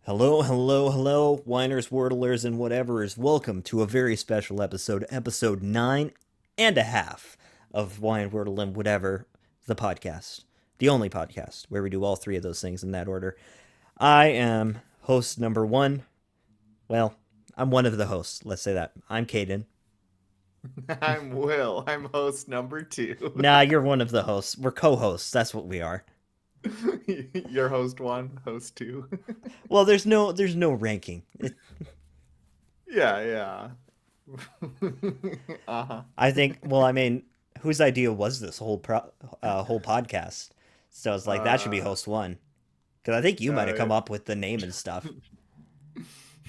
Hello, hello, hello, whiners, wordlers, and whatevers. Welcome to a very special episode, episode 9.5 of Wine, Wordle, and Whatever, the podcast. The only podcast where we do all three of those things in that order. I am host number one. Well, I'm one of the hosts, let's say that. I'm Caden. I'm Will. I'm host number two. Nah, you're one of the hosts. We're co-hosts, that's what we are. Your host one, host two. Well, there's no ranking. Yeah, yeah. Uh-huh. I think. Well, I mean, whose idea was this whole podcast? So it's like that should be Uh, host one, because I think you might have uh, come up with the name and stuff.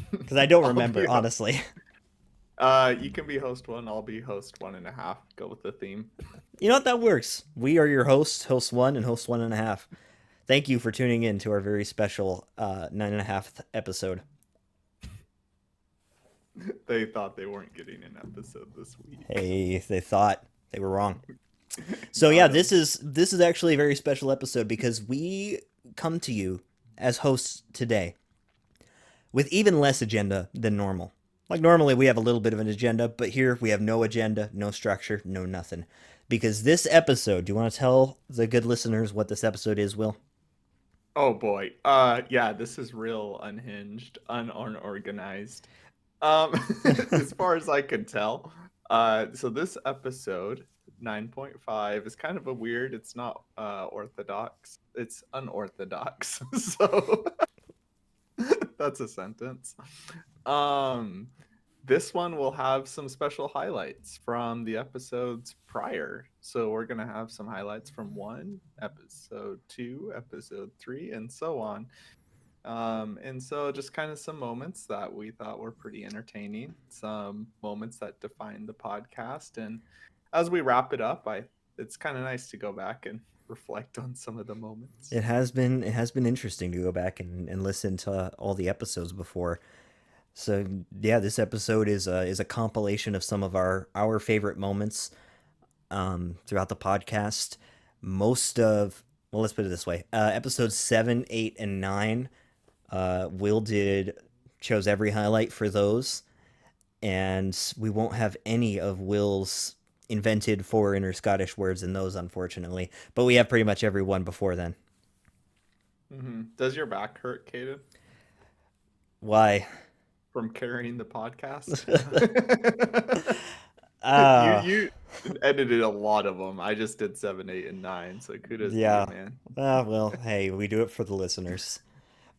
Because I don't I'll remember be honestly. you can be host one, I'll be host 1.5. Go with the theme. You know what? That works. We are your hosts, host one and host 1.5. Thank you for tuning in to our very special 9.5 episode. They thought they weren't getting an episode this week. Hey, they thought they were wrong. So yeah, Got this him. is this is actually a very special episode because we come to you as hosts today with even less agenda than normal. Like normally we have a little bit of an agenda, but here we have no agenda, no structure, no nothing. Because this episode, do you want to tell the good listeners what this episode is, Will? Oh boy. Yeah, this is real unhinged, unorganized. As far as I can tell. So this episode 9.5 is kind of a weird. It's not orthodox. It's unorthodox. So that's a sentence. Um this one will have some special highlights from the episodes prior. So we're going to have some highlights from 1, episode 2, episode 3 and so on. And so just kind of some moments that we thought were pretty entertaining, some moments that defined the podcast. And as we wrap it up, it's kind of nice to go back and reflect on some of the moments. It has been interesting to go back and listen to all the episodes before. So yeah, this episode is a compilation of some of our favorite moments throughout the podcast. Most of well, let's put it this way: episodes 7, 8, and 9. Will did chose every highlight for those, and we won't have any of Will's invented foreign or Scottish words in those, unfortunately. But we have pretty much every one before then. Does your back hurt, Kaden, Why? from carrying the podcast? you uh you edited a lot of them. I just did 7, 8, and 9. So kudos to you, yeah. man. Well, hey, we do it for the listeners.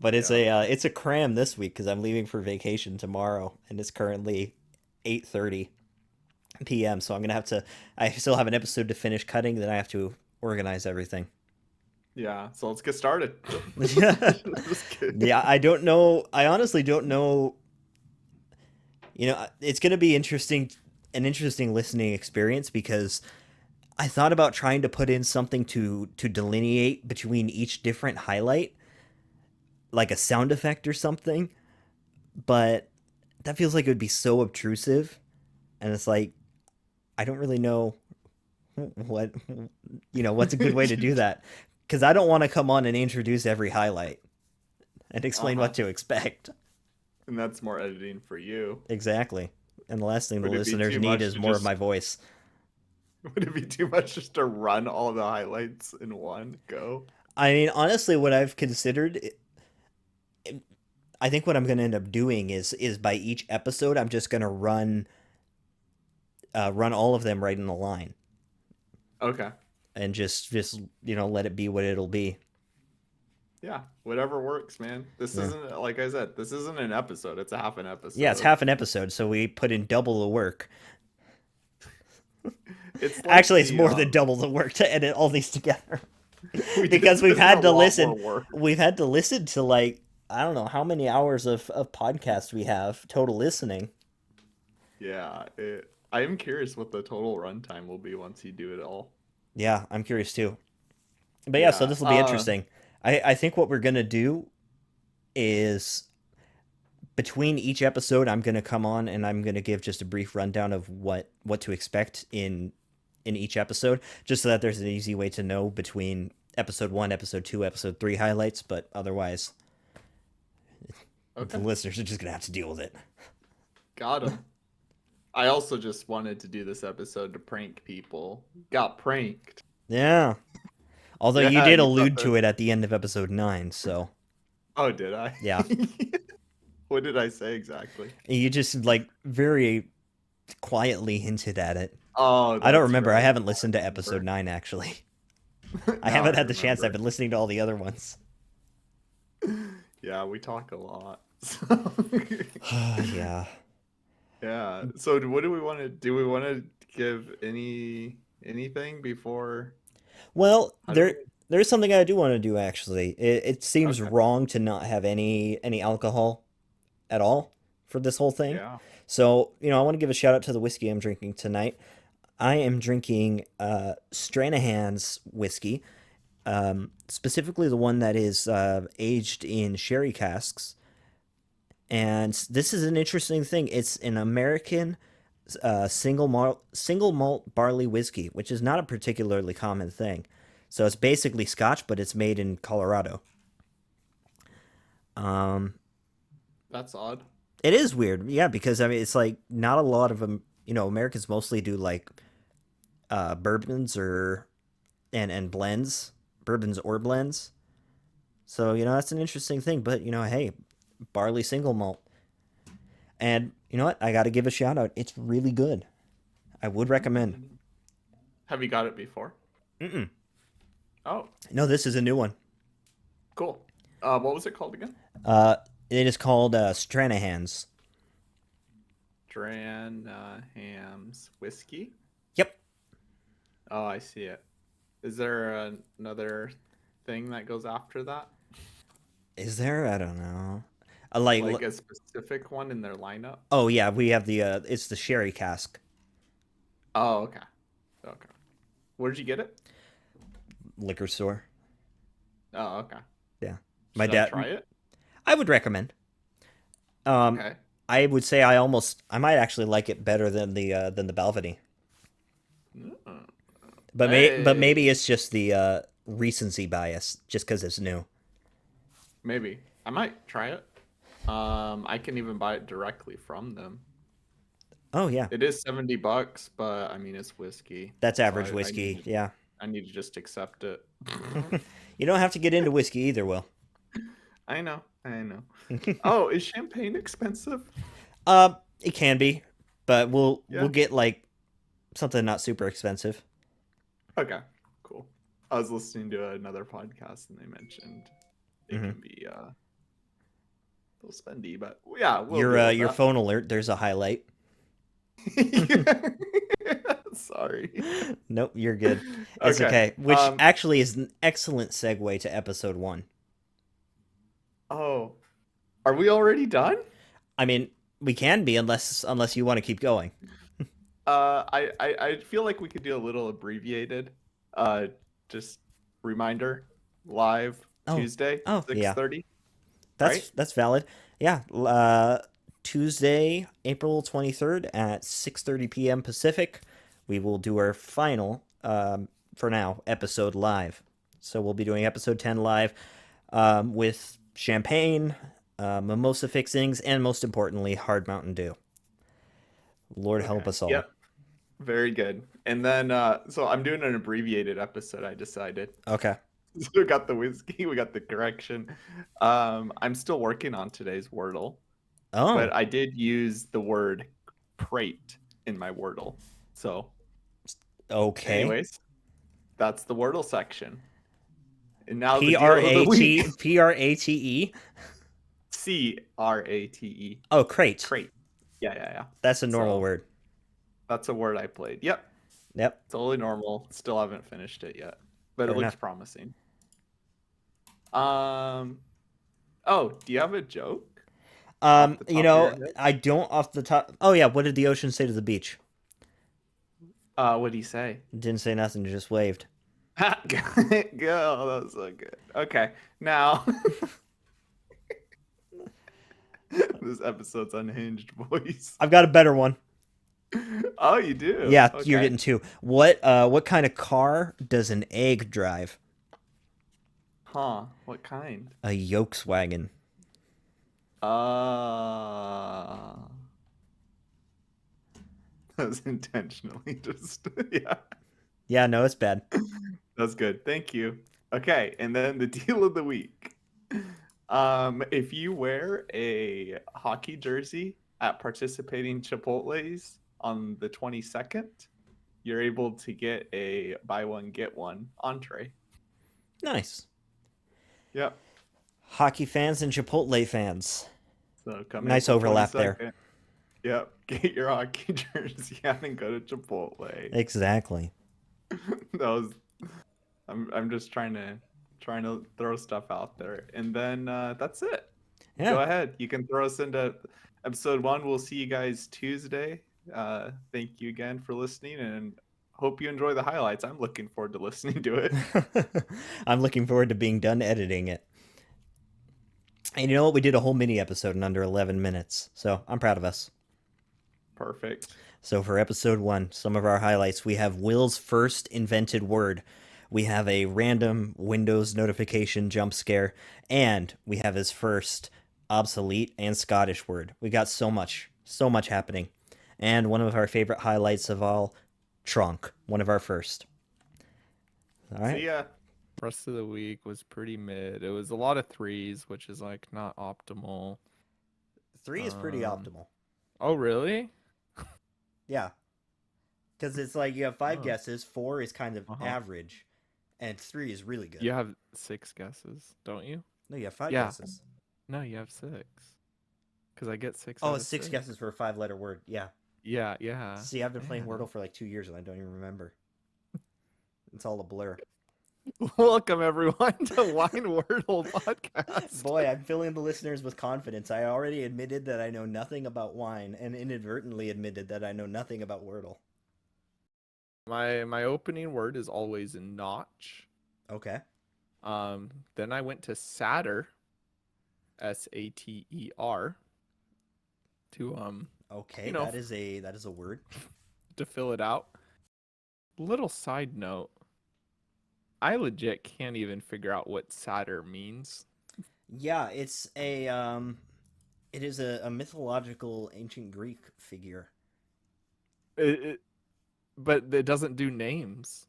But it's Yeah. a cram this week because I'm leaving for vacation tomorrow, and it's currently 8:30 p.m. So I'm gonna have to. I still have an episode to finish cutting. Then I have to organize everything. Yeah. So let's get started. Yeah, Just kidding. yeah. I don't know. I honestly don't know. It's gonna be an interesting listening experience because I thought about trying to put in something to delineate between each different highlight, like a sound effect or something, but that feels like it would be so obtrusive, and it's like I don't really know what what's a good way to do that because I don't want to come on and introduce every highlight and explain Uh-huh. what to expect. And that's more editing for you. Exactly. And the last thing the Would it be listeners too need much is to more of my just voice. would it be too much just to run all the highlights in one go? I mean, honestly, what I've considered, I think what I'm going to end up doing is by each episode, I'm just going to run all of them right in a line Okay. and just let it be what it'll be. Yeah, whatever works, man. This Yeah. isn't like I said, this isn't an episode. It's a half an Yeah, it's episode. half an episode, so we put in double the work. It's like Actually, it's the more than double the work to edit all these together we did because we've this is a had to lot listen. more work. We've had to listen to like I don't know how many hours of podcast we have total listening. Yeah, I am curious what the total runtime will be once you do it all. Yeah, I'm curious too. But yeah, so Yeah. this will be interesting. I think what we're gonna do is between each episode, I'm gonna come on and I'm gonna give just a brief rundown of what to expect in each episode, just so that there's an easy way to know between episode 1, episode 2, episode 3 highlights. But otherwise, The Okay. listeners are just gonna have to deal with it. Got him. I also just wanted to do this episode to prank people. Got pranked. Yeah. Although you Yeah, did you thought allude that. to it at the end of episode 9, so Oh, did I? yeah. What did I say exactly? You just like very quietly hinted at it. Oh, I don't that's remember. I right. haven't I listened to episode remember. 9 actually. I Now I haven't had the chance. I've remember. been listening to all the other ones. Yeah, we talk a lot. So Yeah. yeah. So what do we want to do? We want to give anything before? Well, How do we? there's something I do want to do actually. It seems Okay. wrong to not have any alcohol at all for this whole thing. Yeah. So, I want to give a shout out to the whiskey I'm drinking tonight. I am drinking Stranahan's whiskey, specifically the one that is aged in sherry casks. And this is an interesting thing. It's an American single malt barley whiskey, which is not a particularly common thing. So it's basically Scotch, but it's made in Colorado. Um, That's odd. it is weird, yeah, because I mean it's like not a lot of them. Americans mostly do like bourbons or and blends, bourbons or blends. So that's an interesting thing. But hey, barley single malt, and you know what? I got to give a shout out. It's really good. I would recommend. Mm. Have you got it before? Mm-mm. Oh, No, this is a new one. cool. What was it called again? Uh, it is called Stranahan's. Dranham's whiskey. Yep. Oh, I see it. Is there another thing that goes after that? Is there? I don't know. Like, Like a specific one in their lineup? oh yeah, we have the it's the sherry cask Oh, okay. Okay. Where did you get it? liquor store. Oh, okay. Yeah, my Should I dad. try it? I would recommend. Um, Okay. I would say I might actually like it better than the Balvenie. Mm. But maybe Hey, it's just the recency bias, just because it's new. maybe. I might try it. I can even buy it directly from them. Oh yeah, It is $70, but I mean it's whiskey, that's so average whiskey. Yeah, I need to just accept it. you don't have to get into whiskey either, Will. I know, I know. Oh, is champagne expensive? It can be, but we'll Yeah. get like something not super expensive. Okay, cool. I was listening to another podcast and they mentioned it Hmm. can be a little spendy, but yeah, we'll Your deal with your that. phone alert. There's a highlight. Sorry. Nope, you're good. It's Okay. okay. Which actually is an excellent segue to episode 1. Oh, are we already done? I mean, we can be unless you want to keep going. I feel like we could do a little abbreviated. Uh, just reminder, live Oh, Tuesday, oh yeah, 6:30, right? that's valid. Yeah, Tuesday, April 23rd at 6:30 p.m. Pacific, we will do our final, for now, episode live. So we'll be doing episode 10 live, with champagne, mimosa fixings, and most importantly, hard Mountain Dew. Lord help Okay. us all. Yep. Very good. And then, so I'm doing an abbreviated episode. I decided. Okay. So we got the whiskey, we got the correction. I'm still working on today's Wordle, Oh, but I did use the word crate in my Wordle. So, okay. anyways, that's the Wordle section. And now the P deal R of the A week. T P R A T E. Crate. Oh, crate. Crate. Yeah, yeah, yeah. That's a normal So word. that's a word I played. Yep. Yep. Totally normal. Still haven't finished it yet, but it Fair looks enough. promising. Um. Oh, do you have a joke off the top of your head? I don't off the top. Oh yeah, what did the ocean say to the beach? What'd he say? Didn't say nothing, just waved. Go. That was so good. Okay, now this episode's unhinged, boys. I've got a better one. Oh, you do? Yeah, you're Okay. getting two. What kind of car does an egg drive? Huh? What kind? A Volkswagen. Uh, that was intentionally just, yeah. Yeah, no, it's bad. That's good. Thank you. Okay, and then the deal of the week. If you wear a hockey jersey at participating Chipotle's on the 22nd, you're able to get a buy one get one entree. Nice. Yep. Hockey fans and Chipotle fans. So come Nice April overlap there. 22nd. Yep. Get your hockey jersey and go to Chipotle. Exactly. That was I'm just trying to throw stuff out there. And then that's it. Yeah. Go ahead. You can throw us into episode 1. We'll see you guys Tuesday. Thank you again for listening and hope you enjoy the highlights. I'm looking forward to listening to it. I'm looking forward to being done editing it. And you know what? We did a whole mini episode in under 11 minutes. So I'm proud of us. Perfect. So for episode 1, some of our highlights, we have Will's first invented word. We have a random Windows notification jump scare, and we have his first obsolete and Scottish word. We got so much happening. And one of our favorite highlights of all, trunk, one of our first. All right. See ya. Rest of the week was pretty mid. It was a lot of threes, which is like not optimal. 3 is pretty optimal. Oh, really? Yeah. Because it's like you have 5 Oh. guesses, 4 is kind of Uh-huh. average, and 3 is really good. You have 6 guesses, don't you? No, you have 5 Yeah. guesses. No, you have 6. Because I get 6 Oh, out it's of 6 guesses for a 5-letter word. Yeah. Yeah, yeah. See, I've been playing Man. Wordle for like 2 years and I don't even remember. It's all a blur. Welcome, everyone, to Wine Wordle Podcast. Boy, I'm filling the listeners with confidence. I already admitted that I know nothing about wine and inadvertently admitted that I know nothing about Wordle. My opening word is always notch. Okay. Then I went to Satyr, Sater, to Okay, You know, that is a word. to fill it out. Little side note. I legit can't even figure out what satyr means. Yeah, it's it is a mythological ancient Greek figure. But it doesn't do names.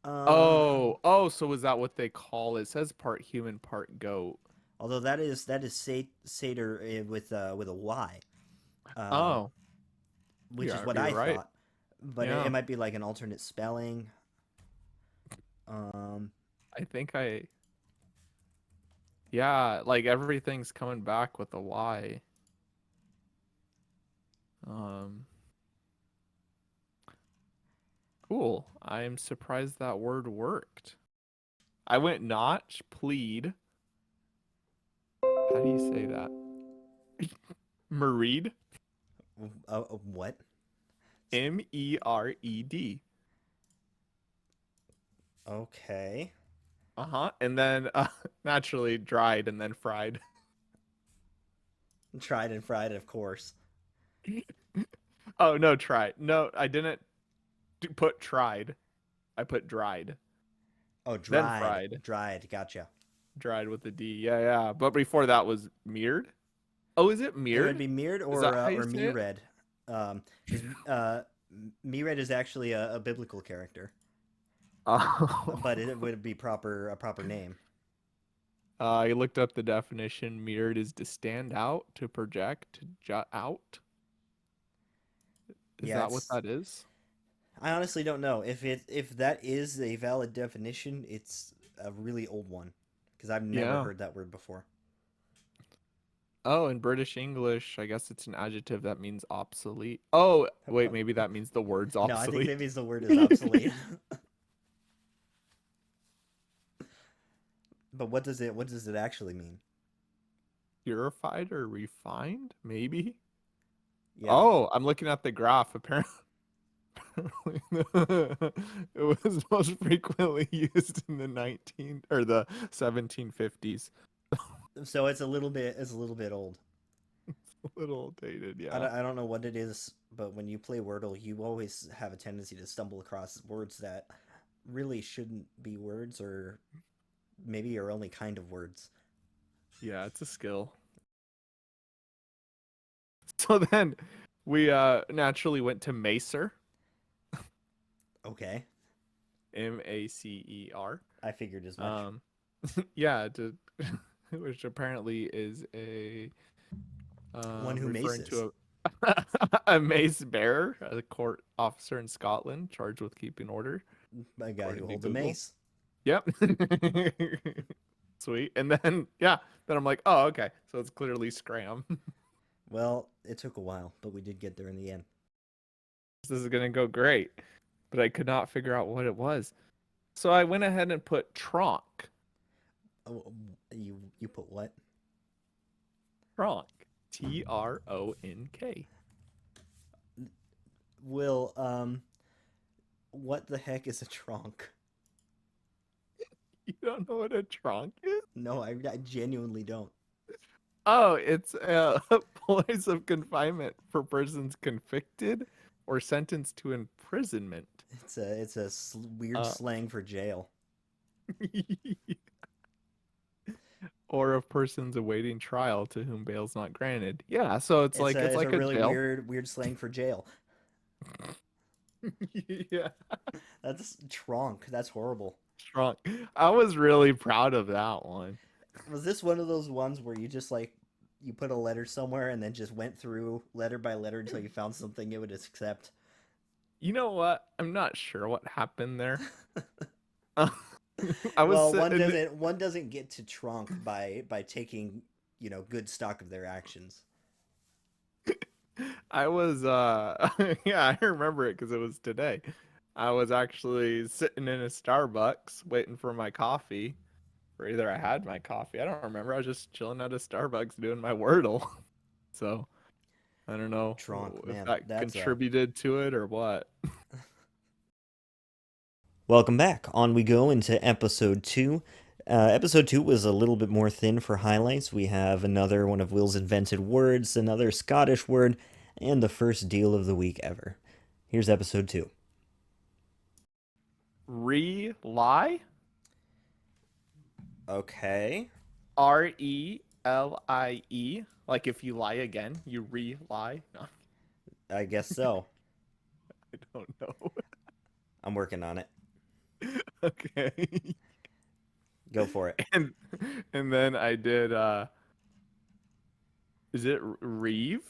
Um, So is that what they call it? It says part human, part goat. Although that is satyr with a Y. Oh, Which is yeah, what you're I right. thought. But Yeah. it might be like an alternate spelling. I think yeah, like everything's coming back with a Y. Cool. I'm surprised that word worked. I went notch, plead. How do you say that? Mered? What? Mered. Okay. And then naturally dried and then fried. Tried and fried, of course. Oh, no, tried. No, I didn't put tried. I put dried. Oh, Then dried. fried. Dried. Gotcha. Dried with a D. Yeah, yeah. But before that was mirrored. Oh, is it It mirrored? would be mirrored Is that how you or say it? Mered. 'Cause, Mered is actually a biblical character, Oh. but it would be a proper name. I looked up the definition. Mirrored is to stand out, to project, to jut out. Is Yeah, that what that is? I honestly don't know if that is a valid definition. It's a really old one because I've never Yeah. heard that word before. Oh, in British English, I guess it's an adjective that means obsolete. Oh, wait, maybe that means the word's obsolete. No, I think maybe the word is obsolete. But what does it actually mean? Purified or refined? Maybe. Yeah. Oh, I'm looking at the graph. Apparently, it was most frequently used in the 1750s. So it's a little bit old. A little dated, I yeah. don't know what it is, but when you play Wordle, you always have a tendency to stumble across words that really shouldn't be words, or maybe are only kind of words. Yeah, it's a skill. So then we naturally went to Macer, Okay, Macer. I figured as much. Yeah, which apparently is a One who referring maces. to a mace bearer, a court officer in Scotland charged with keeping order, A guy who according to holds a Google. mace. Yep. Sweet. And then then I'm like, oh, okay, so it's clearly Scram. Well, it took a while, but we did get there in the end. This is gonna go great, but I could not figure out what it was. So I went ahead and put Tronk. Oh, you put what? Tronk. Tronk. Will, what the heck is a trunk? You don't know what a tronk is? No, I genuinely don't. Oh, it's a place of confinement for persons convicted or sentenced to imprisonment. It's a weird Uh, slang for jail. or of persons awaiting trial to whom bail's not granted. Yeah, so it's It's like a it's it's a like a really jail. weird slang for jail. Yeah, That's trunk. That's horrible. trunk. I was really proud of that one. Was this one of those ones where you just like you put a letter somewhere and then just went through letter by letter until you found something it would accept? You know what? I'm not sure what happened there. Uh, I was Well, sitting. one doesn't get to trunk by taking, good stock of their actions. I was yeah, I remember it because it was today. I was actually sitting in a Starbucks waiting for my coffee. Or either I had my coffee. I don't remember. I was just chilling at a Starbucks doing my Wordle. So I don't know Trunk, if man, that that's contributed to it or what. Welcome back. On we go into episode 2. Episode 2 was a little bit more thin for highlights. We have another one of Will's invented words, another Scottish word, and the first deal of the week ever. Here's episode 2. Rely? Okay. Relie. Like if you lie again, you re-lie. No, I guess so. I don't know. I'm working on it. Okay. Go for it. And then I did is it Reeve?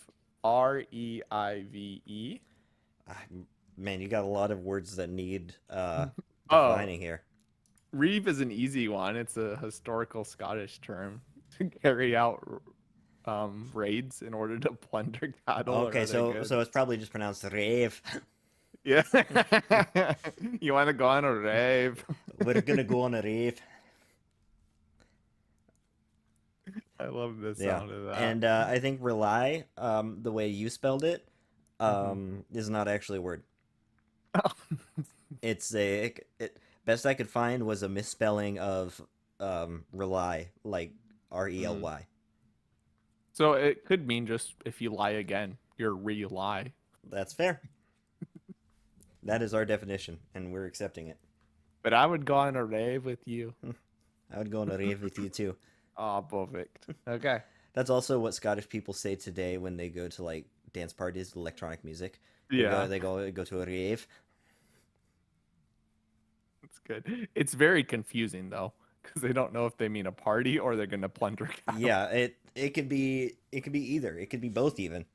Reive? Ah, Man, you got a lot of words that need Oh, defining here. Reeve is an easy one. It's a historical Scottish term to carry out raids in order to plunder cattle or Okay, other so goods. it's probably just pronounced rave. Yeah. You want to go on a rave? We're gonna go on a rave. I love the Yeah, sound of that. and I think rely, the way you spelled it, Mhm. is not actually a word. It's best I could find was a misspelling of rely, like RELY. So it could mean just if you lie again, you're re-lie. That's fair. That is our definition, and we're accepting it. But I would go on a rave with you. I would go on a rave with you too. Oh, perfect. Okay. That's also what Scottish people say today when they go to like dance parties, electronic music. Yeah, They go to a rave. it's good. It's very confusing though, because they don't know if they mean a party or they're gonna plunder cattle. Yeah, it could be either. It could be both even.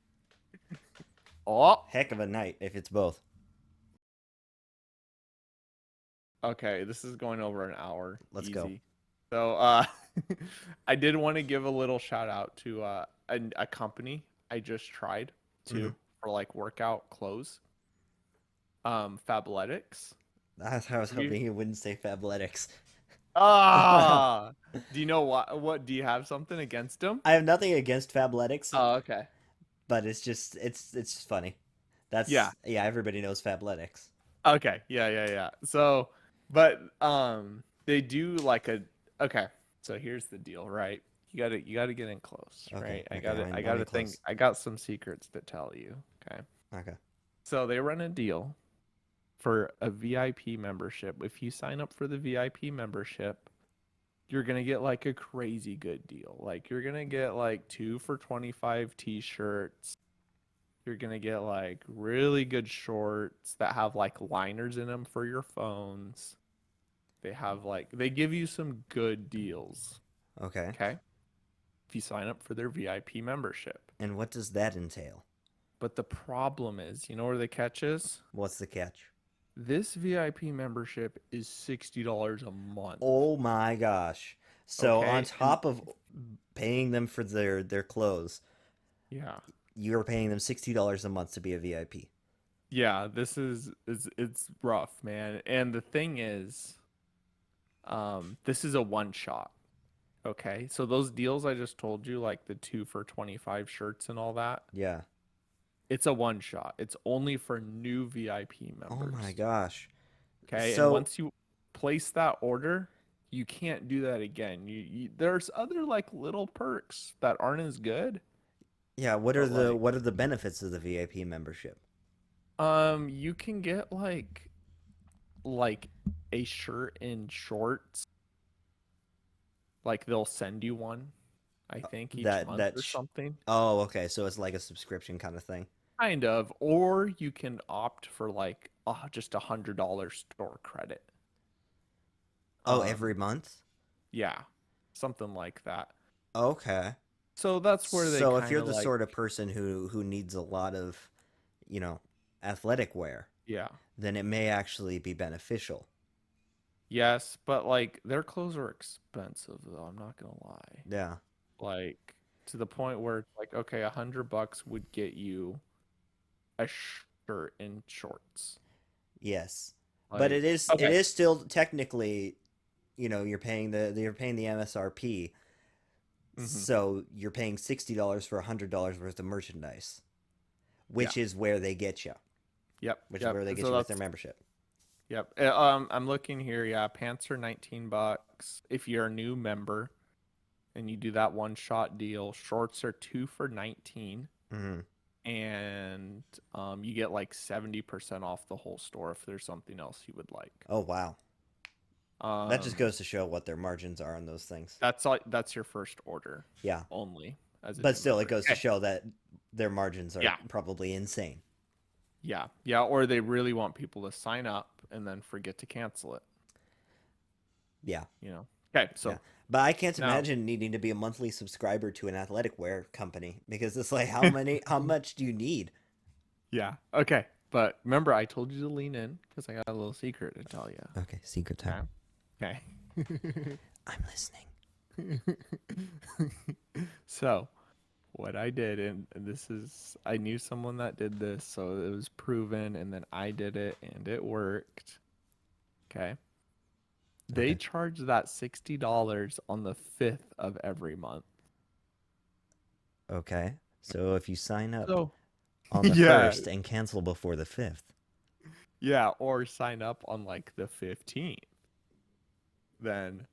Oh, Heck of a night if it's both. okay. This is going over an hour. Let's Easy. go. So, I did want to give a little shout out to a company I just tried to for like workout clothes. Fabletics. I was hoping you wouldn't say Fabletics. Ah, do you know what? What do you have something against them? I have nothing against Fabletics, Oh, okay. but it's just funny. That's Yeah. yeah, everybody knows Fabletics. Okay. Yeah. So, but they do like a okay. So here's the deal, right? You gotta get in close, Okay, right? I okay, gotta I'm I gotta in think. close. I got some secrets to tell you. Okay. Okay. So they run a deal for a VIP membership. If you sign up for the VIP membership, you're gonna get like a crazy good deal. Like you're gonna get like 2 for 25 t-shirts. You're gonna get like really good shorts that have like liners in them for your phones. They have like they give you some good deals. Okay. Okay. If you sign up for their VIP membership. And what does that entail? But the problem is, you know where the catch is? What's the catch? This VIP membership is $60 a month. Oh my gosh. So on Okay. And top of paying them for their clothes, yeah. you're paying them $60 a month to be a VIP. Yeah, this is it's rough, man. And the thing is, this is a one shot. Okay. So those deals I just told you, like the 2 for 25 shirts and all that, Yeah. it's a one shot. It's only for new VIP Oh my members. gosh. Okay. And So once you place that order, you can't do that again. There's other like little perks that aren't as good, yeah, but like what are the benefits of the VIP membership? you can get like a shirt and shorts. Like they'll send you one, I think, each That month that or sh- something. Oh, okay. So it's like a subscription kind of thing. Kind of. Or you can opt for like just $100 store credit. Oh, every Um, month? yeah, something like that. Okay. So that's where they So if kind you're of the like, sort of person who needs a lot of, you know, athletic wear, yeah, then it may actually be beneficial. yes, but like their clothes are expensive though. I'm not gonna lie. Yeah. Like to the point where it's like, okay, $100 would get you a shirt and shorts. Yes. But Like, it okay, is still technically, you're paying the MSRP, hmm, so you're paying $60 for $100 worth of merchandise, yeah, which is where they get you, yep, which is yep. where they get So you with their that's membership. yep. I'm looking here. Yeah, pants are $19 if you're a new member and you do that one shot deal. Shorts are 2 for 19, Hmm. and you get like 70% off the whole store if there's something else you would like. Oh wow, that just Um, goes to show what their margins are on those things. that's your first order Yeah, only as a but new still, it member. goes to Okay. show that their margins are Yeah. probably insane. Yeah. Yeah. Or they really want people to sign up and then forget to cancel it, Yeah, you know? Okay. yeah. So But I can't now, imagine needing to be a monthly subscriber to an athletic wear company because it's like, how much do you need? yeah. Okay. But remember, I told you to lean in because I got a little secret to tell you. Okay, secret time. Okay. I'm listening. So, what I did, and this is, I knew someone that did this, so it was proven, and then I did it, and it worked. Okay. They Okay. charge that $60 on the 5th of every month. Okay. So if you sign up So, on the yeah, first and cancel before the fifth. yeah, or sign up on like the 15th. Then,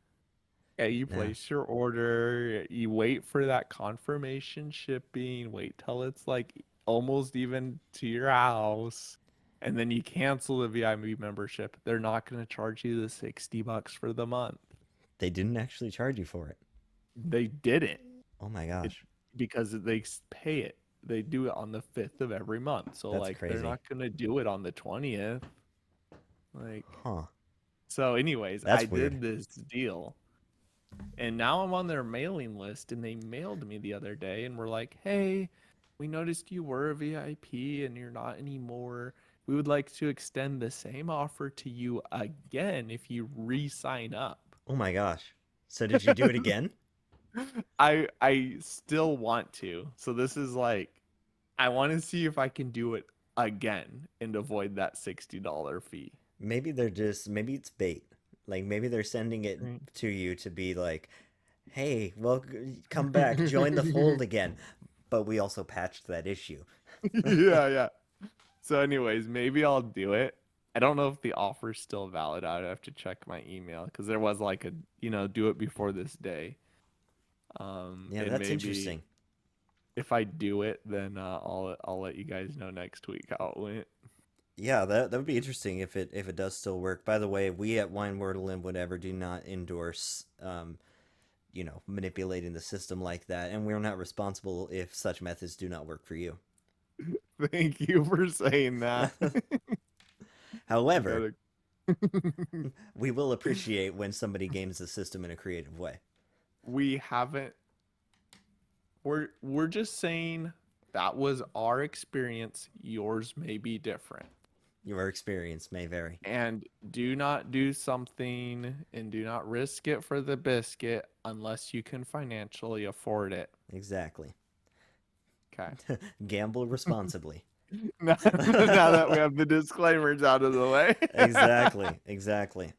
yeah, you Yeah. place your order, you wait for that confirmation shipping, wait till it's like almost even to your house, and then you cancel the VIP membership. They're not going to charge you the $60 for the month. They didn't actually charge you for it. They didn't. Oh my It, gosh. because pay it. They do it on the 5th of every month. So That's like they're crazy. not going to do it on the 20th. Like Huh. so anyways, I That's weird. did this deal. And now I'm on their mailing list and they mailed me the other day and were like, "Hey, we noticed you were a VIP and you're not anymore. We would like to extend the same offer to you again if you re-sign up." Oh my gosh. So did you do it again? I still want to. So this is like I want to see if I can do it again and avoid that $60 fee. Maybe it's bait. Like maybe they're sending it Right. to you to be like, "Hey, well, come back, join the fold again." But we also patched that issue. Yeah, yeah. So anyways, maybe I'll do it. I don't know if the offer's still valid. I'd have to check my email because there was like a, do it before this day. Yeah, And that's maybe interesting. if I do it, then I'll let you guys know next week how it went. Yeah, that would be interesting if it does still work. By the way, we at Wine Wordle and whatever do not endorse manipulating the system like that, and we're not responsible if such methods do not work for you. Thank you for saying that. However, Gotta- we will appreciate when somebody games the system in a creative way. we haven't. We're just saying that was our experience. Yours may be different. Your experience may vary. And do not do something and do not risk it for the biscuit unless you can financially afford it. Exactly. Okay. Gamble responsibly. Now that we have the disclaimers out of the way. Exactly. Exactly.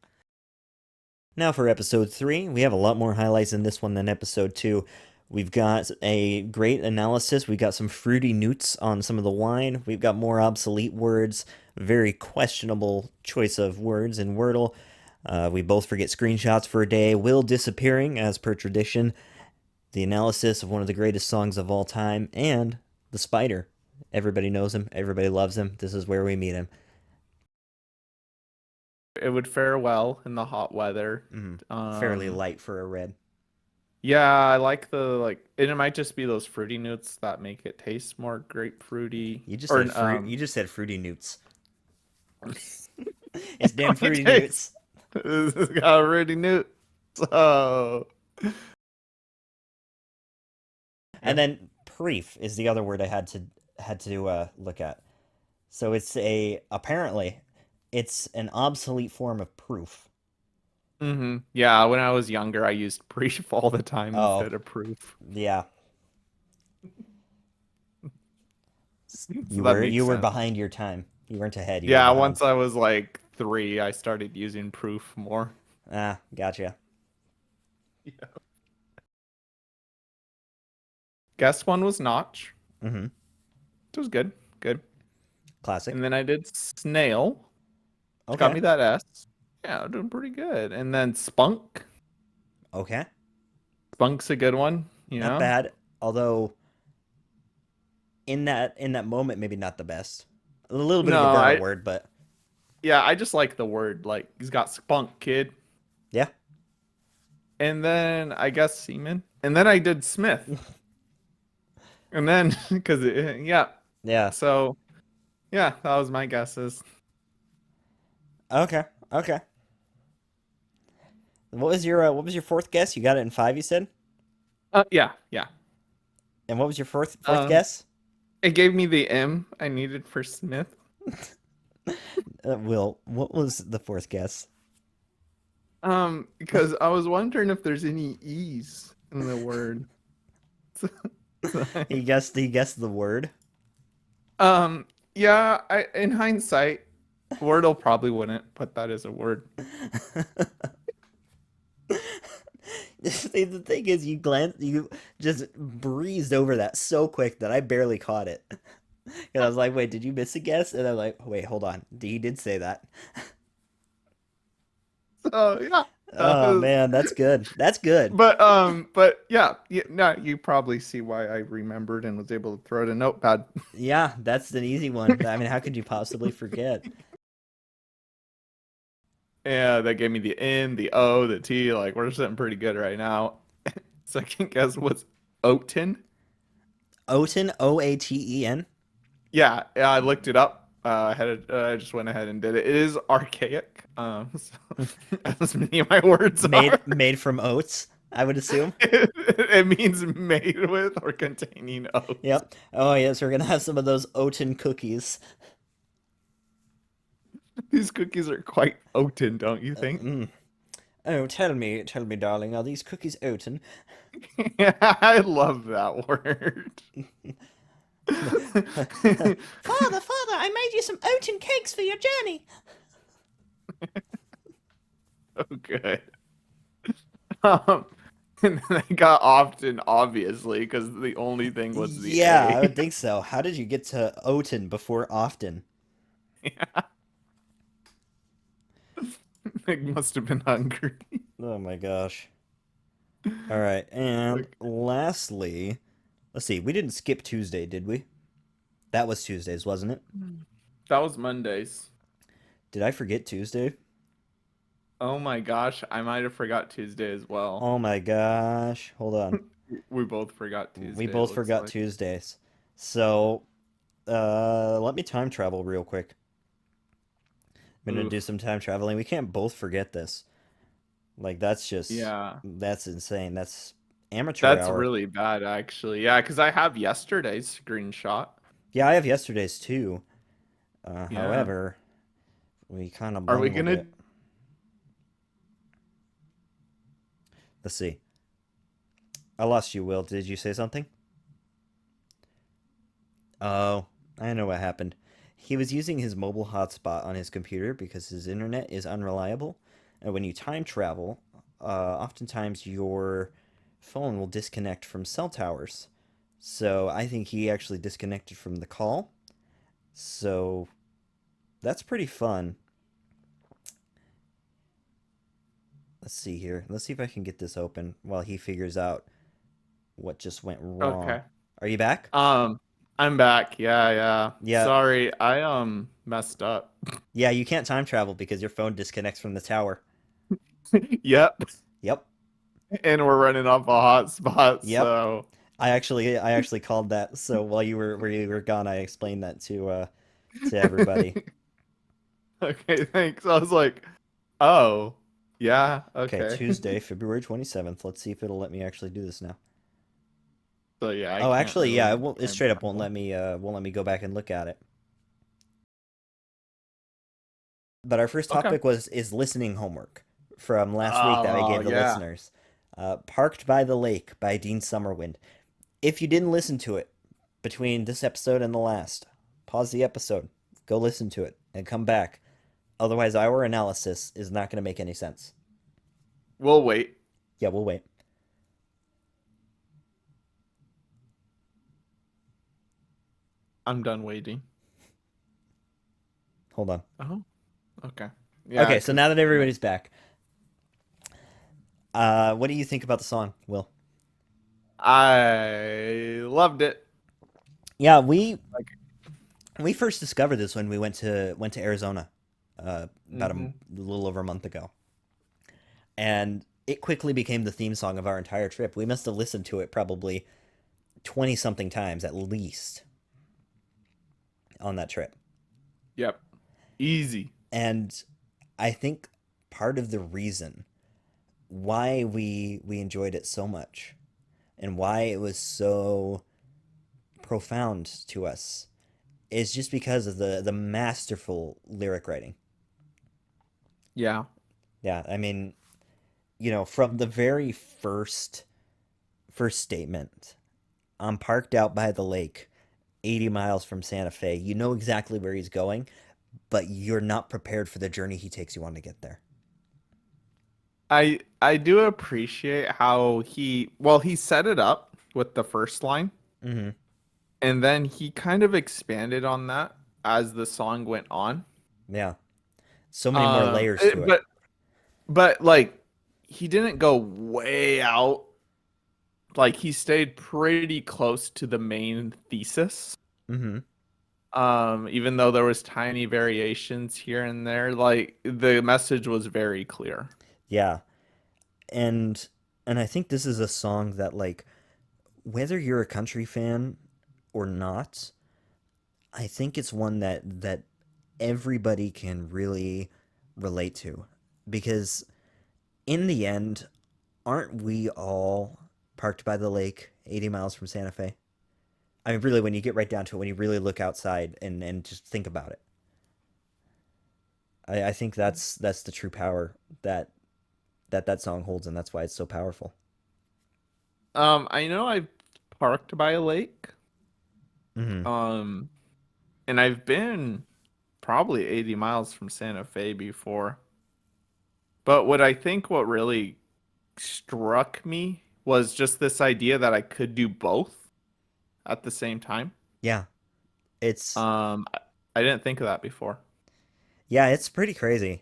Now for episode 3, we have a lot more highlights in this one than episode 2. We've got a great analysis. We've got some fruity newts on some of the wine. We've got more obsolete words, very questionable choice of words in Wordle. We both forget screenshots for a day. Will disappearing, as per tradition. The analysis of one of the greatest songs of all time, and the spider. Everybody knows him. Everybody loves him. This is where we meet him. It would fare well in the hot weather. Fairly light for a red. Yeah, I like and it might just be those fruity notes that make it taste more grapefruity. You just Or, said you just said fruity newts. It's damn It fruity tastes- This newts. has got fruity notes. So And then preef is the other word I had to look at. So apparently it's an obsolete form of proof. yeah, when I was younger, I used brief all the time Oh. instead of proof. Yeah, So you that were makes you were sense. behind your time. You weren't ahead. You were Yeah, behind. once I was like 3, I started using proof more. Ah, gotcha. Yeah. Guess one was notch. Mm-hmm. It was good. Good. Classic. And then I did snail. Which Okay. got me that S. Yeah, I'm doing pretty good. And then spunk. Okay. Spunk's a good one, you Not know? bad. Although in that moment, maybe not the best. A little bit of a No, burner word, but yeah, I just like the word. Like, he's got spunk, kid. yeah. And then I guess semen. And then I did Smith. And then, because, yeah. Yeah. So, yeah, that was my guesses. Okay. Okay. What was your fourth guess? You got it in 5, you said? Yeah, yeah. And what was your fourth Um, guess? It gave me the M I needed for Smith. Will, what was the fourth guess? Because I was wondering if there's any E's in the word. He guessed the word. Yeah, in hindsight, Wordle probably wouldn't put that as a word. See, the thing is, you just breezed over that so quick that I barely caught it. And I was like, wait, did you miss a guess? And I'm like, wait, hold on. He did say that. So yeah. Oh man, that's good. That's good. But yeah, no, you probably see why I remembered and was able to throw it in notepad. Yeah, that's an easy one. I mean, how could you possibly forget? Yeah, that gave me the N, the O, the T. Like, we're sitting pretty good right now. Second guess was Oaten. Oaten, Oaten. Yeah, I looked it up. I just went ahead and did it. It is archaic. So as many of my words are. Made from oats, I would assume. It means made with or containing oats. Yep. Oh yes, we're gonna have some of those Oaten cookies. These cookies are quite oaten, don't you think? Mm. Oh, tell me, darling, are these cookies Oaten? I love that word. Father, I made you some Oaten cakes for your journey. Oh, good. And then I got often, obviously, because the only thing was the Yeah, A. I would think so. How did you get to Oaten before often? Yeah. I must have been hungry. Oh my gosh. All right, and lastly, let's see. We didn't skip Tuesday, did we? That was Tuesdays, wasn't it? That was Mondays. Did I forget Tuesday? Oh my gosh, I might have forgot Tuesday as well. Oh my gosh. Hold on. We both forgot We Tuesday, it both looks forgot like. Tuesdays. So, let me time travel real quick. I'm gonna do Oof. some time traveling. We can't both forget this. Like Yeah. that's insane. That's amateur That's hour. really bad, actually. Yeah, because I have yesterday's screenshot. Yeah, I have yesterday's too. Yeah. However, we kind of Are we bungled gonna? it. Let's see. I lost you, Will. Did you say something? Oh, I know what happened. He was using his mobile hotspot on his computer because his internet is unreliable. And when you time travel, oftentimes your phone will disconnect from cell towers. So I think he actually disconnected from the call. So that's pretty fun. Let's see here. Let's see if I can get this open while he figures out what just went wrong. Okay. Are you back? Um, I'm back. Yeah, yeah. Yeah. Sorry, I messed up. Yeah, you can't time travel because your phone disconnects from the tower. Yep. Yep. And we're running off a hotspot, Yep. so I actually called that. So while you were gone, I explained that to everybody. okay, thanks. I was like, oh, yeah, Okay, okay. Tuesday, February 27th. Let's see if it'll let me actually do this now. So yeah, I Oh, can't actually, yeah, really it time straight up travel. won't let me go back and look at it. But our first Okay. topic was is listening homework from last week that I Oh gave the yeah. listeners. Parked by the Lake by Dean Summerwind. If you didn't listen to it between this episode and the last, pause the episode, go listen to it, and come back. Otherwise, our analysis is not going to make any sense. We'll wait. Yeah, we'll wait. I'm done waiting. Hold on. Oh, okay. Yeah, Okay, so now because that everybody's back, what do you think about the song, Will? I loved it. Yeah, we Like, we first discovered this when we went to Arizona, about hmm a little over a month ago, and it quickly became the theme song of our entire trip. We must have listened to it probably 20 something times at least on that trip. Yep. Easy. And I think part of the reason why we enjoyed it so much and why it was so profound to us is just because of the masterful lyric writing. Yeah. Yeah, I mean, from the very first statement, I'm parked out by the lake, 80 miles from Santa Fe. You know exactly where he's going, but you're not prepared for the journey he takes you on to get there. I do appreciate how he set it up with the first line, Mm-hmm. and then he kind of expanded on that as the song went on. Yeah, so many more layers to it. But like he didn't go way out. Like he stayed pretty close to the main thesis. Mm-hmm. Even though there was tiny variations here and there, like the message was very clear. Yeah, and I think this is a song that, like, whether you're a country fan or not, I think it's one that everybody can really relate to, because in the end, aren't we all parked by the lake 80 miles from Santa Fe? I mean, really, when you get right down to it, when you really look outside and just think about it, I think that's the true power that song holds, and that's why it's so powerful. I know I've parked by a lake. Mm-hmm. Um, and I've been probably 80 miles from Santa Fe before. But what really struck me was just this idea that I could do both at the same time. Yeah, it's I I didn't think of that before. yeah, it's pretty crazy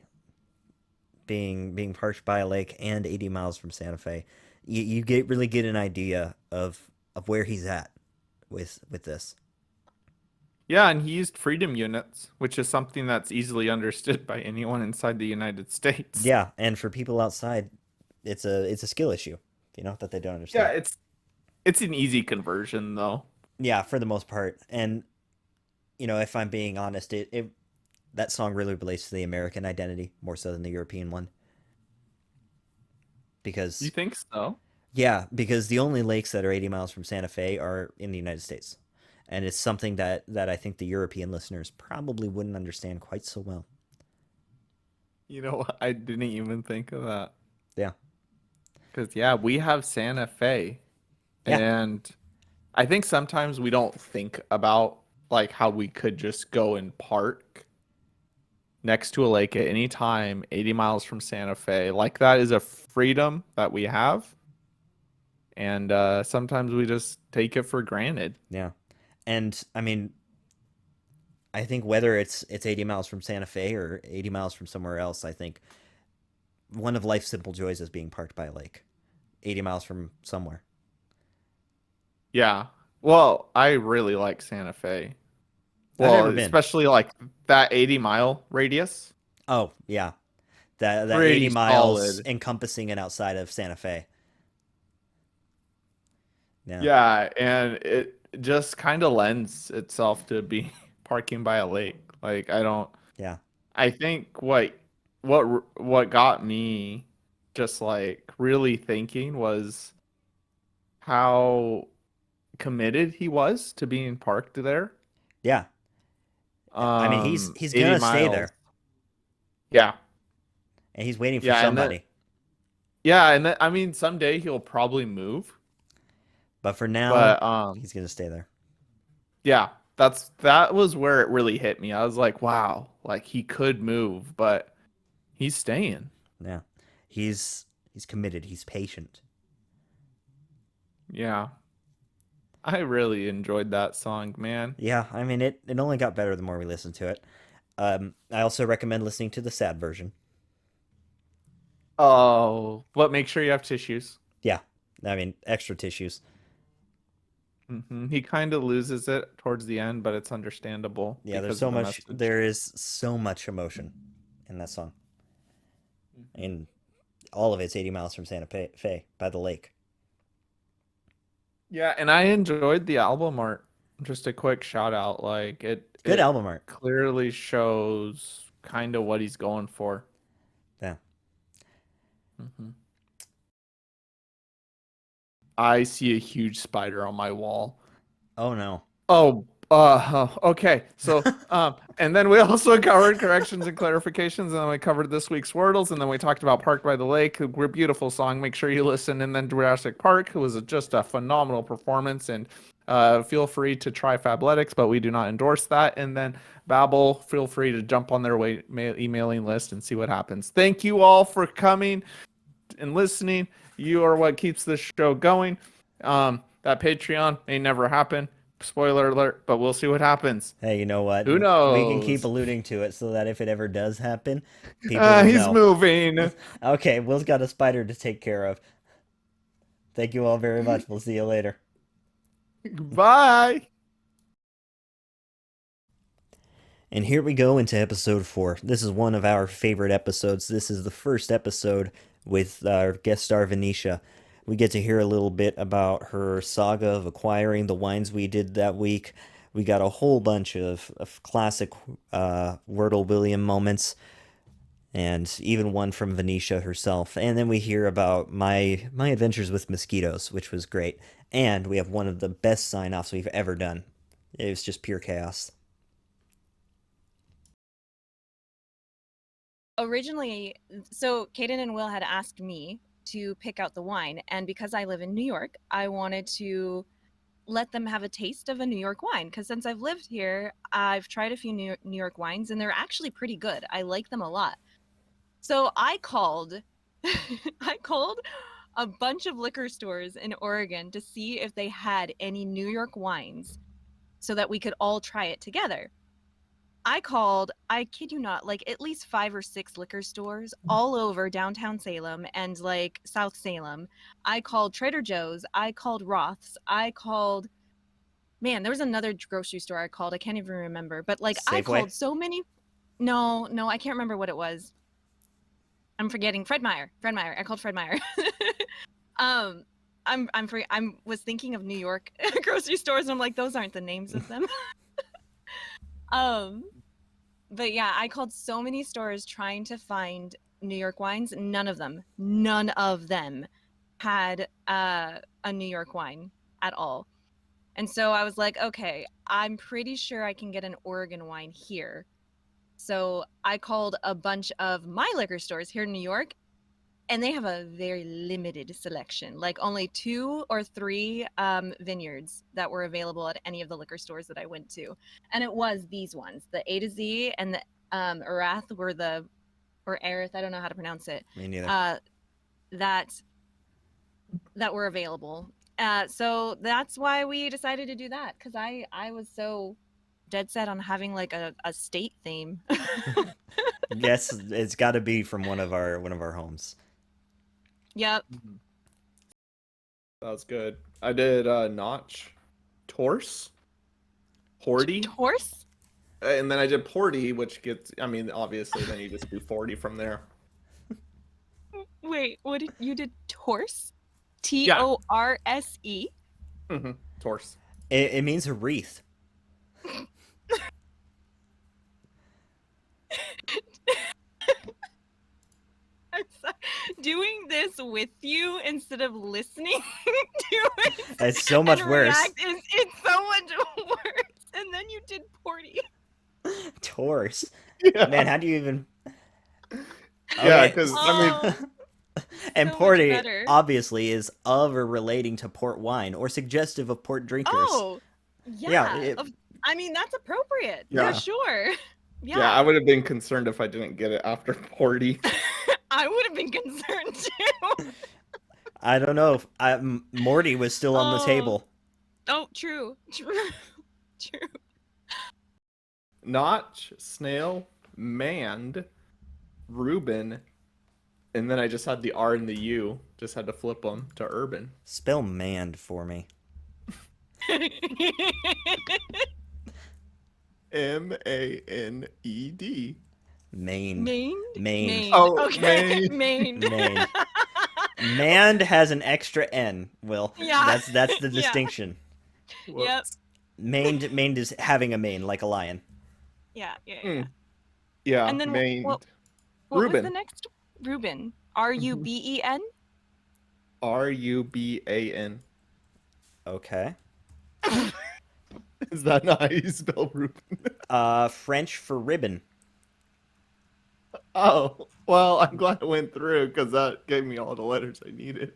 being parked by a lake and 80 miles from Santa Fe. You get an idea of where he's at with this. Yeah, and he used freedom units, which is something that's easily understood by anyone inside the United States. Yeah, and for people outside, it's a skill issue, that they don't Yeah, understand. it's an easy conversion though. Yeah, for the most part. And if I'm being honest, it that song really relates to the American identity more so than the European one. You Because think so? yeah, because the only lakes that are 80 miles from Santa Fe are in the United States. And it's something that I think the European listeners probably wouldn't understand quite so well. You know what? I didn't even think of that. Yeah. Because yeah, we have Santa Fe, Yeah. and I think sometimes we don't think about like how we could just go and park next to a lake at any time, 80 miles from Santa Fe. Like that is a freedom that we have, and sometimes we just take it for granted. Yeah. And I mean, I think whether it's 80 miles from Santa Fe or 80 miles from somewhere else, I think one of life's simple joys is being parked by a lake, 80 miles from somewhere. Yeah. Well, I really like Santa Fe. I've Well, never been. especially like that 80-mile radius. Oh, yeah. That 80 Pretty miles solid. encompassing and outside of Santa Fe. Yeah. Yeah, and it just kind of lends itself to be parking by a lake. Like Yeah. I think what got me just like really thinking was how committed he was to being parked there. Yeah. I mean, he's 80 gonna stay miles. there, Yeah. and he's waiting for Yeah, and then somebody. I mean someday he'll probably move, But for now, but he's gonna stay there. yeah, that was where it really hit me. I was like, wow, like he could move, but he's staying. Yeah. He's committed. He's patient. Yeah. I really enjoyed that song, man. Yeah. I mean, it only got better the more we listened to it. I also recommend listening to the sad version. Oh, but make sure you have tissues. Yeah. I mean, extra tissues. He kind of loses it towards the end, but it's understandable Yeah. because of the message. There is so much emotion in that song, Mhm. and all of it's 80 miles from Fe by the lake. Yeah, and I enjoyed the album art. Just a quick shout out, like Good it album art. clearly shows kind of what he's going for. Yeah. hmm I see a huge spider on my wall. Oh no. Oh, okay. So, and then we also covered corrections and clarifications, and then we covered this week's Wordles, and then we talked about Park by the Lake, a beautiful song. Make sure you listen. And then Jurassic Park, who was just a phenomenal performance. And feel free to try Fabletics, but we do not endorse that. And then Babbel, feel free to jump on their emailing list and see what happens. Thank you all for coming and listening. You are what keeps this show going. That Patreon may never happen. Spoiler alert, but we'll see what happens. Hey, you know what? Who We can keep knows? alluding to it so that if it ever does happen, people will He's know. moving. Okay, Will's got a spider to take care of. Thank you all very much. We'll see you later. Bye. And here we go into episode 4. This is one of our favorite episodes. This is the first episode with our guest star Venetia. We get to hear a little bit about her saga of acquiring the wines we did that week. We got a whole bunch of classic Wordle William moments, and even one from Venetia herself. And then we hear about my adventures with mosquitoes, which was great. And we have one of the best sign offs we've ever done. It was just pure chaos. Originally, so Kaden and Will had asked me to pick out the wine, and because I live in New York, I wanted to let them have a taste of a New York wine, because since I've lived here, I've tried a few New York wines, and they're actually pretty good. I like them a lot. So I called I called a bunch of liquor stores in Oregon to see if they had any New York wines so that we could all try it together. I called, I kid you not, like at least 5 or 6 liquor stores all over downtown Salem and like South Salem. I called Trader Joe's, I called Roth's, I called man, there was another grocery store I called. I can't even remember. But like I Safeway? called so many. No, I can't remember what it was. I'm forgetting. Fred Meyer. I called Fred Meyer. I was thinking of New York grocery stores, and I'm like, those aren't the names of them. But yeah, I called so many stores trying to find New York wines. None of them had a New York wine at all. And so I was like, okay, I'm pretty sure I can get an Oregon wine here. So I called a bunch of my liquor stores here in New York, and they have a very limited selection, like only 2 or 3 vineyards that were available at any of the liquor stores that I went to. And it was these ones, the A to Z and the Arath or Aerith, I don't know how to pronounce it, Me neither. that were available. So that's why we decided to do that, because I was so dead set on having like a state theme. Yes, it's got to be from one of our homes. Yep. That was good. I did Notch, Torse, Horty, Horse? and then I did Porty, which gets. I mean, obviously, then you just do 40 from there. Wait, what did you did? Torse? Torse? Torse. It means a wreath. I'm sorry. Doing this with you instead of listening to it. It's so much and worse. react it's so much worse. And then you did Porty. Torse. Yeah, Man, how do you even? yeah, Okay. because Oh, And so much porty better. obviously is of or relating to port wine or suggestive of port drinkers. oh, Yeah, yeah. I mean, that's appropriate Yeah. for sure. yeah, I would have been concerned if I didn't get it after Porty. I would have been concerned too. I don't know if Morty was still on the Oh. table. Oh, true. Notch, Snail, Mand, Reuben, and then I just had the R and the U. Just had to flip them to Urban. Spell mand for me. Maned. Main. Maine? Main. Oh, Okay. Maine. Main. Mand has an extra N, Will. Yeah. That's the Yeah. distinction. Yep. Maned is having a mane, like a lion. Yeah. Mm. Yeah, And then Maned. what was Reuben. the next? Reuben. Ruben. Ruban. Okay. Is that not how you spell Reuben? French for ribbon. Oh, well, I'm glad it went through because that gave me all the letters I needed.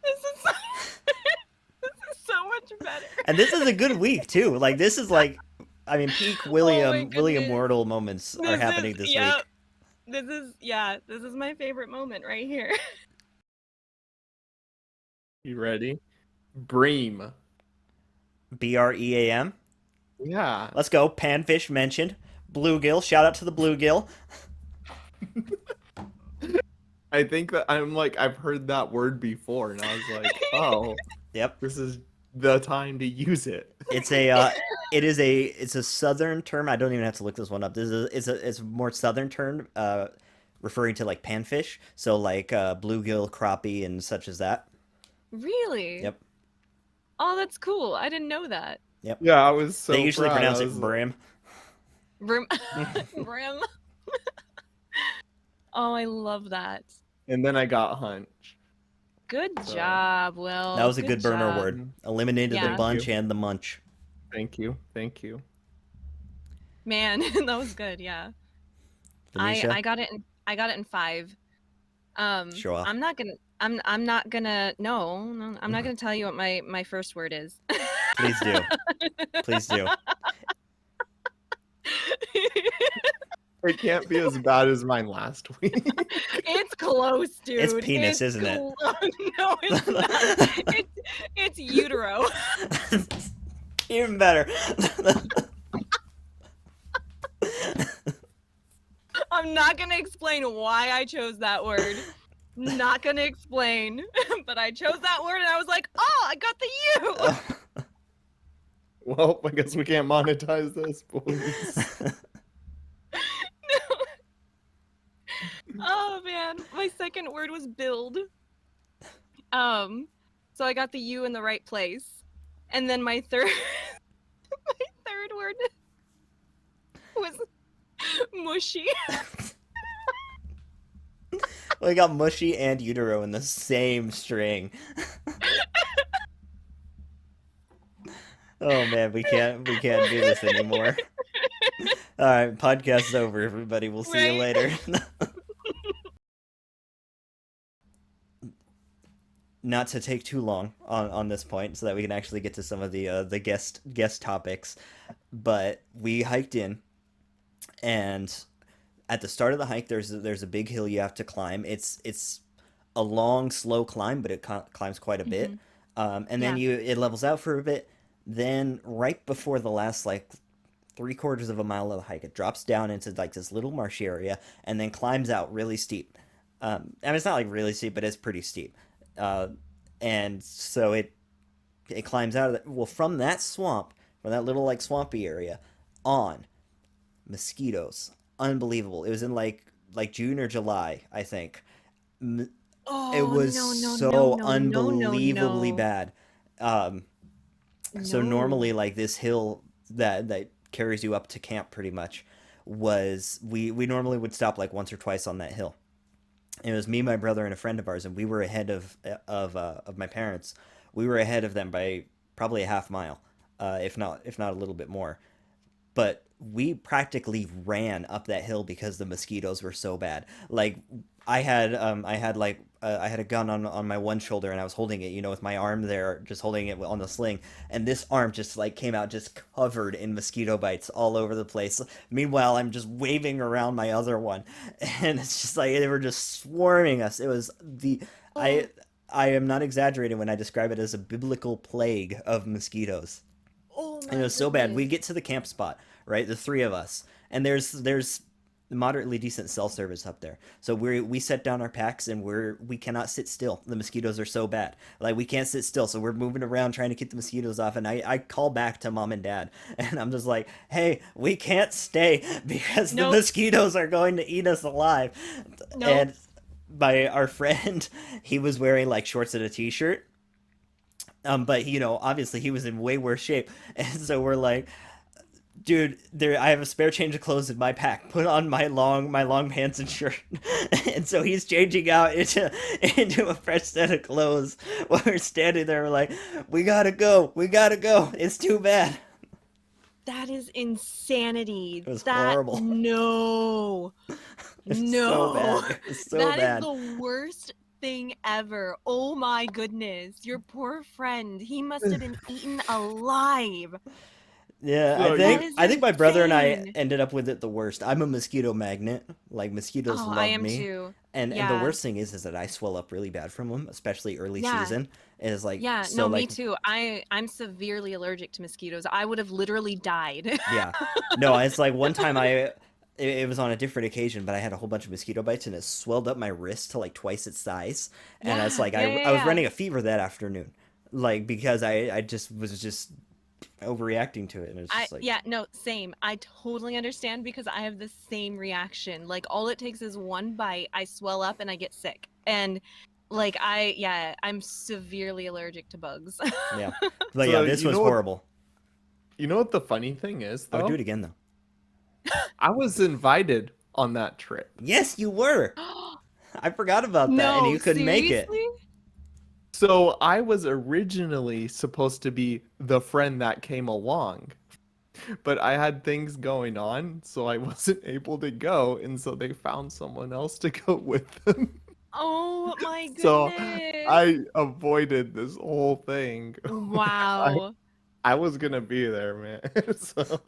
This is so, this is so much better. And this is a good week too. Like this is like, I mean, peak William goodness. Wardle moments are happening this week. This is my favorite moment right here. You ready? Bream. BREAM. Yeah. Let's go. Panfish mentioned. Bluegill. Shout out to the bluegill. I think that I've heard that word before, and I was like, oh, Yep. this is the time to use it. It's a southern term. I don't even have to look this one up. It's a more southern term, referring to like panfish. So like bluegill, crappie, and such as that. Really? Yep. Oh, that's cool. I didn't know that. Yeah, I was so They usually proud. pronounce I it was like- brim. Brim. Brim. Oh, I love that. And then I got hunch. Good So- job, Will. That was a good burner job. word. Eliminated Yeah. the bunch Thank and the munch. Thank you. Thank you. Man, that was good. Yeah. Felicia? I got it in 5. Show off. I'm not gonna I'm not gonna no, I'm not gonna tell you what my first word is. Please do. Please do. It can't be as bad as mine last week. It's close, dude. It's penis, isn't it? No, it's not. It's utero. Even better. I'm not gonna explain why I chose that word, Not gonna explain, but I chose that word and I was like, oh, I got the U. Well, I guess we can't monetize this, boys. Oh man, my second word was build. So I got the U in the right place, and then my third word was mushy. We got mushy and utero in the same string. Oh man, we can't do this anymore. All right, podcast's over, everybody. We'll see you Right? later. Not to take too long on this point, so that we can actually get to some of the guest topics. But we hiked in, and at the start of the hike, there's a big hill you have to climb. It's a long, slow climb, but it climbs quite a bit. And then Yeah. it levels out for a bit. Then right before the last like 3/4 of a mile of the hike, it drops down into like this little marshy area, and then climbs out really steep. I mean, it's not like really steep, but it's pretty steep. Uh, and so it climbs out of the, well, from that swamp, from that little like swampy area, on mosquitoes, unbelievable. It was in like June or July, I think. It Oh was no no so no no no no unbelievably no bad. Um, so normally, no. like this hill that carries you up to camp, pretty much, was we normally would stop like once or twice on that hill. It was me, my brother, and a friend of ours, and we were ahead of my parents. We were ahead of them by probably a half mile, if not a little bit more. But we practically ran up that hill because the mosquitoes were so bad. Like I had a gun on my one shoulder, and I was holding it, with my arm there, just holding it on the sling, and this arm just like came out just covered in mosquito bites all over the place. Meanwhile, I'm just waving around my other one, and it's just like they were just swarming us. It was the Oh, I am not exaggerating when I describe it as a biblical plague of mosquitoes. oh And it my was so bad. We goodness. get to the camp spot, right? The three of us, and there's moderately decent cell service up there. So we set down our packs, and we cannot sit still. The mosquitoes are so bad. Like we can't sit still. So we're moving around trying to get the mosquitoes off. And I call back to mom and dad, and I'm just like, hey, we can't stay because the Nope. mosquitoes are going to eat us alive. Nope. And our friend, he was wearing like shorts and a t-shirt. But obviously he was in way worse shape, and so we're like, dude, there I have a spare change of clothes in my pack. Put on my long pants and shirt. And so he's changing out into a fresh set of clothes while we're standing there. We're like, we gotta go, we gotta go. It's too bad. That is insanity. It was That horrible. no. It's so No. bad. It was so That is bad. the worst thing ever. Oh my goodness. Your poor friend. He must have been eaten alive. Yeah, So That you is I think my brother and I insane. ended up with it the worst. I'm a mosquito magnet. Like mosquitoes Oh, I love am me. too. And the Yeah. worst thing is that I swell up really bad from them, especially early Yeah. season. Is like Yeah. so No, me like too. I'm severely allergic to mosquitoes. I would have literally died. yeah. No, it's like one time it was on a different occasion, but I had a whole bunch of mosquito bites, and it swelled up my wrist to like twice its size. And it's Yeah. like Yeah. I Yeah. was Yeah. running a fever that afternoon. Like because I just was just overreacting to it, and it's just like Yeah, no, same. I totally understand because I have the same reaction. Like all it takes is one bite, I swell up and I get sick. And like I'm severely allergic to bugs. yeah. But yeah, so this was horrible. you know what the funny thing is I would do though? it again though. I was invited on that trip. Yes, you were. I forgot about that, and No, you couldn't make it. seriously? So I was originally supposed to be the friend that came along, but I had things going on, so I wasn't able to go, and so they found someone else to go with them. Oh my So goodness. I avoided this whole thing. I Wow. I was gonna be there, man. So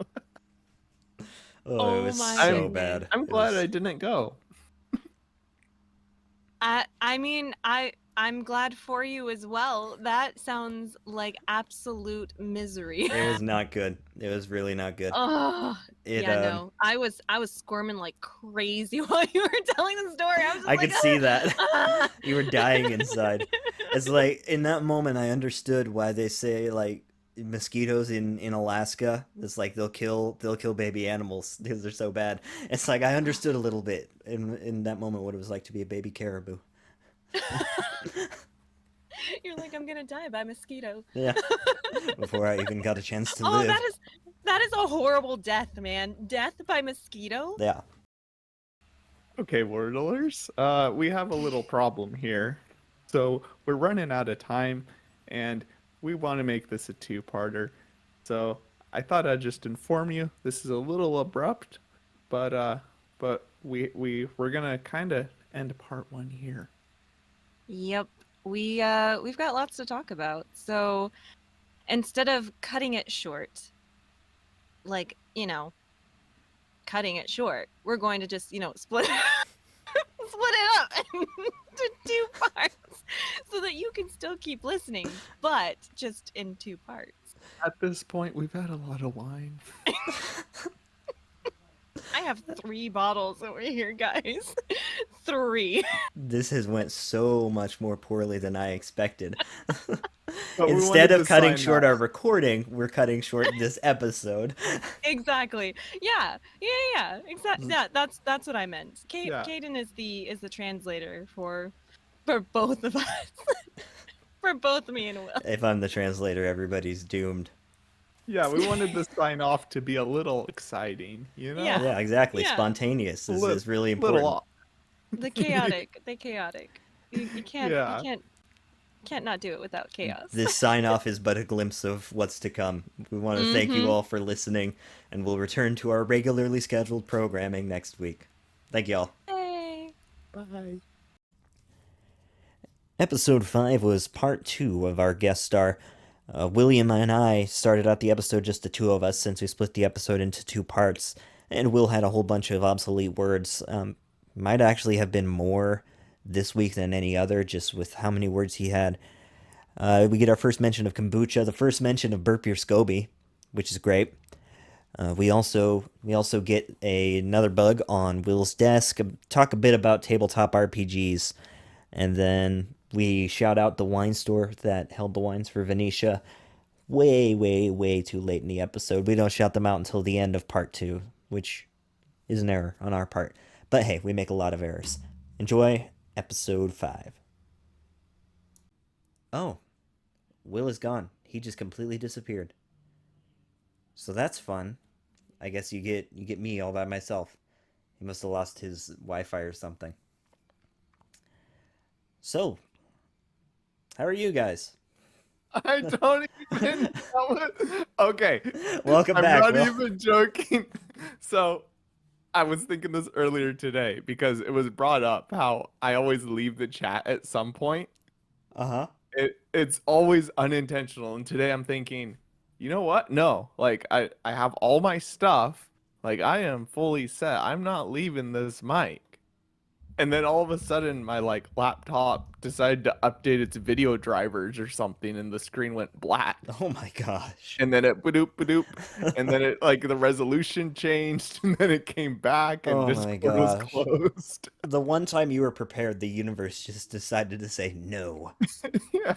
Oh, it Oh was my so I'm bad. goodness. I'm It glad was I didn't go. I mean, I I'm glad for you as well. That sounds like absolute misery. It was not good. It was really not good. Oh, It yeah, no. I was squirming like crazy while you were telling the story. I was just I like, could see that. "Ah." You were dying inside. It's like in that moment I understood why they say like mosquitoes in Alaska. It's like they'll kill baby animals because they're so bad. It's like I understood a little bit in that moment what it was like to be a baby caribou. You're like, I'm gonna die by mosquito. Yeah. Before I even got a chance to Oh, live. that is a horrible death, man. Death by mosquito? Yeah. Okay, Wordlers. We have a little problem here. So we're running out of time, and we want to make this a two-parter. So I thought I'd just inform you. This is a little abrupt, but we're gonna kind of end part one here. Yep. We've got lots to talk about. So instead of cutting it short, like, cutting it short, we're going to just, split split it up into two parts so that you can still keep listening, but just in two parts. At this point, we've had a lot of wine. I have 3 bottles over here, guys. 3. This has went so much more poorly than I expected. But we Instead wanted of to cutting sign short off. our recording, we're cutting short this episode. Exactly. Yeah. Exactly. Yeah, that's what I meant. Yeah. Caden is the translator for both of us. For both me and Will. If I'm the translator, everybody's doomed. Yeah, we wanted the sign off to be a little exciting, you know? Yeah. Yeah, exactly. Yeah. Spontaneous is, Lit- is really important. Little off. The chaotic. You can't Yeah. you can't not do it without chaos. This sign off is but a glimpse of what's to come. We want to thank you Mhm. all for listening, and we'll return to our regularly scheduled programming next week. Thank y'all. Hey. Bye. Episode 5 was part 2 of our guest star. William and I started out the episode just the two of us since we split the episode into 2 parts, and Will had a whole bunch of obsolete words. Might actually have been more this week than any other, just with how many words he had. We get our first mention of kombucha, the first mention of burp your SCOBY, which is great. We also get another bug on Will's desk, talk a bit about tabletop RPGs, and then we shout out the wine store that held the wines for Venetia. Way, way, way too late in the episode. We don't shout them out until the end of part 2, which is an error on our part. But hey, we make a lot of errors. Enjoy episode 5. Oh, Will is gone. He just completely disappeared. So that's fun. I guess you get me all by myself. He must have lost his Wi-Fi or something. So, how are you guys? I don't even know it. Okay. Welcome I'm back, not Will. even joking. So I was thinking this earlier today because it was brought up how I always leave the chat at some point. Uh-huh. It's always unintentional. And today I'm thinking, you know what? No, like I have all my stuff. Like I am fully set. I'm not leaving this mic. And then all of a sudden my like laptop decided to update its video drivers or something and the screen went black. Oh my gosh. And then it badoop badoop. And then it like the resolution changed and then it came back and Oh my Discord was gosh. closed. The one time you were prepared, the universe just decided to say no. Yeah.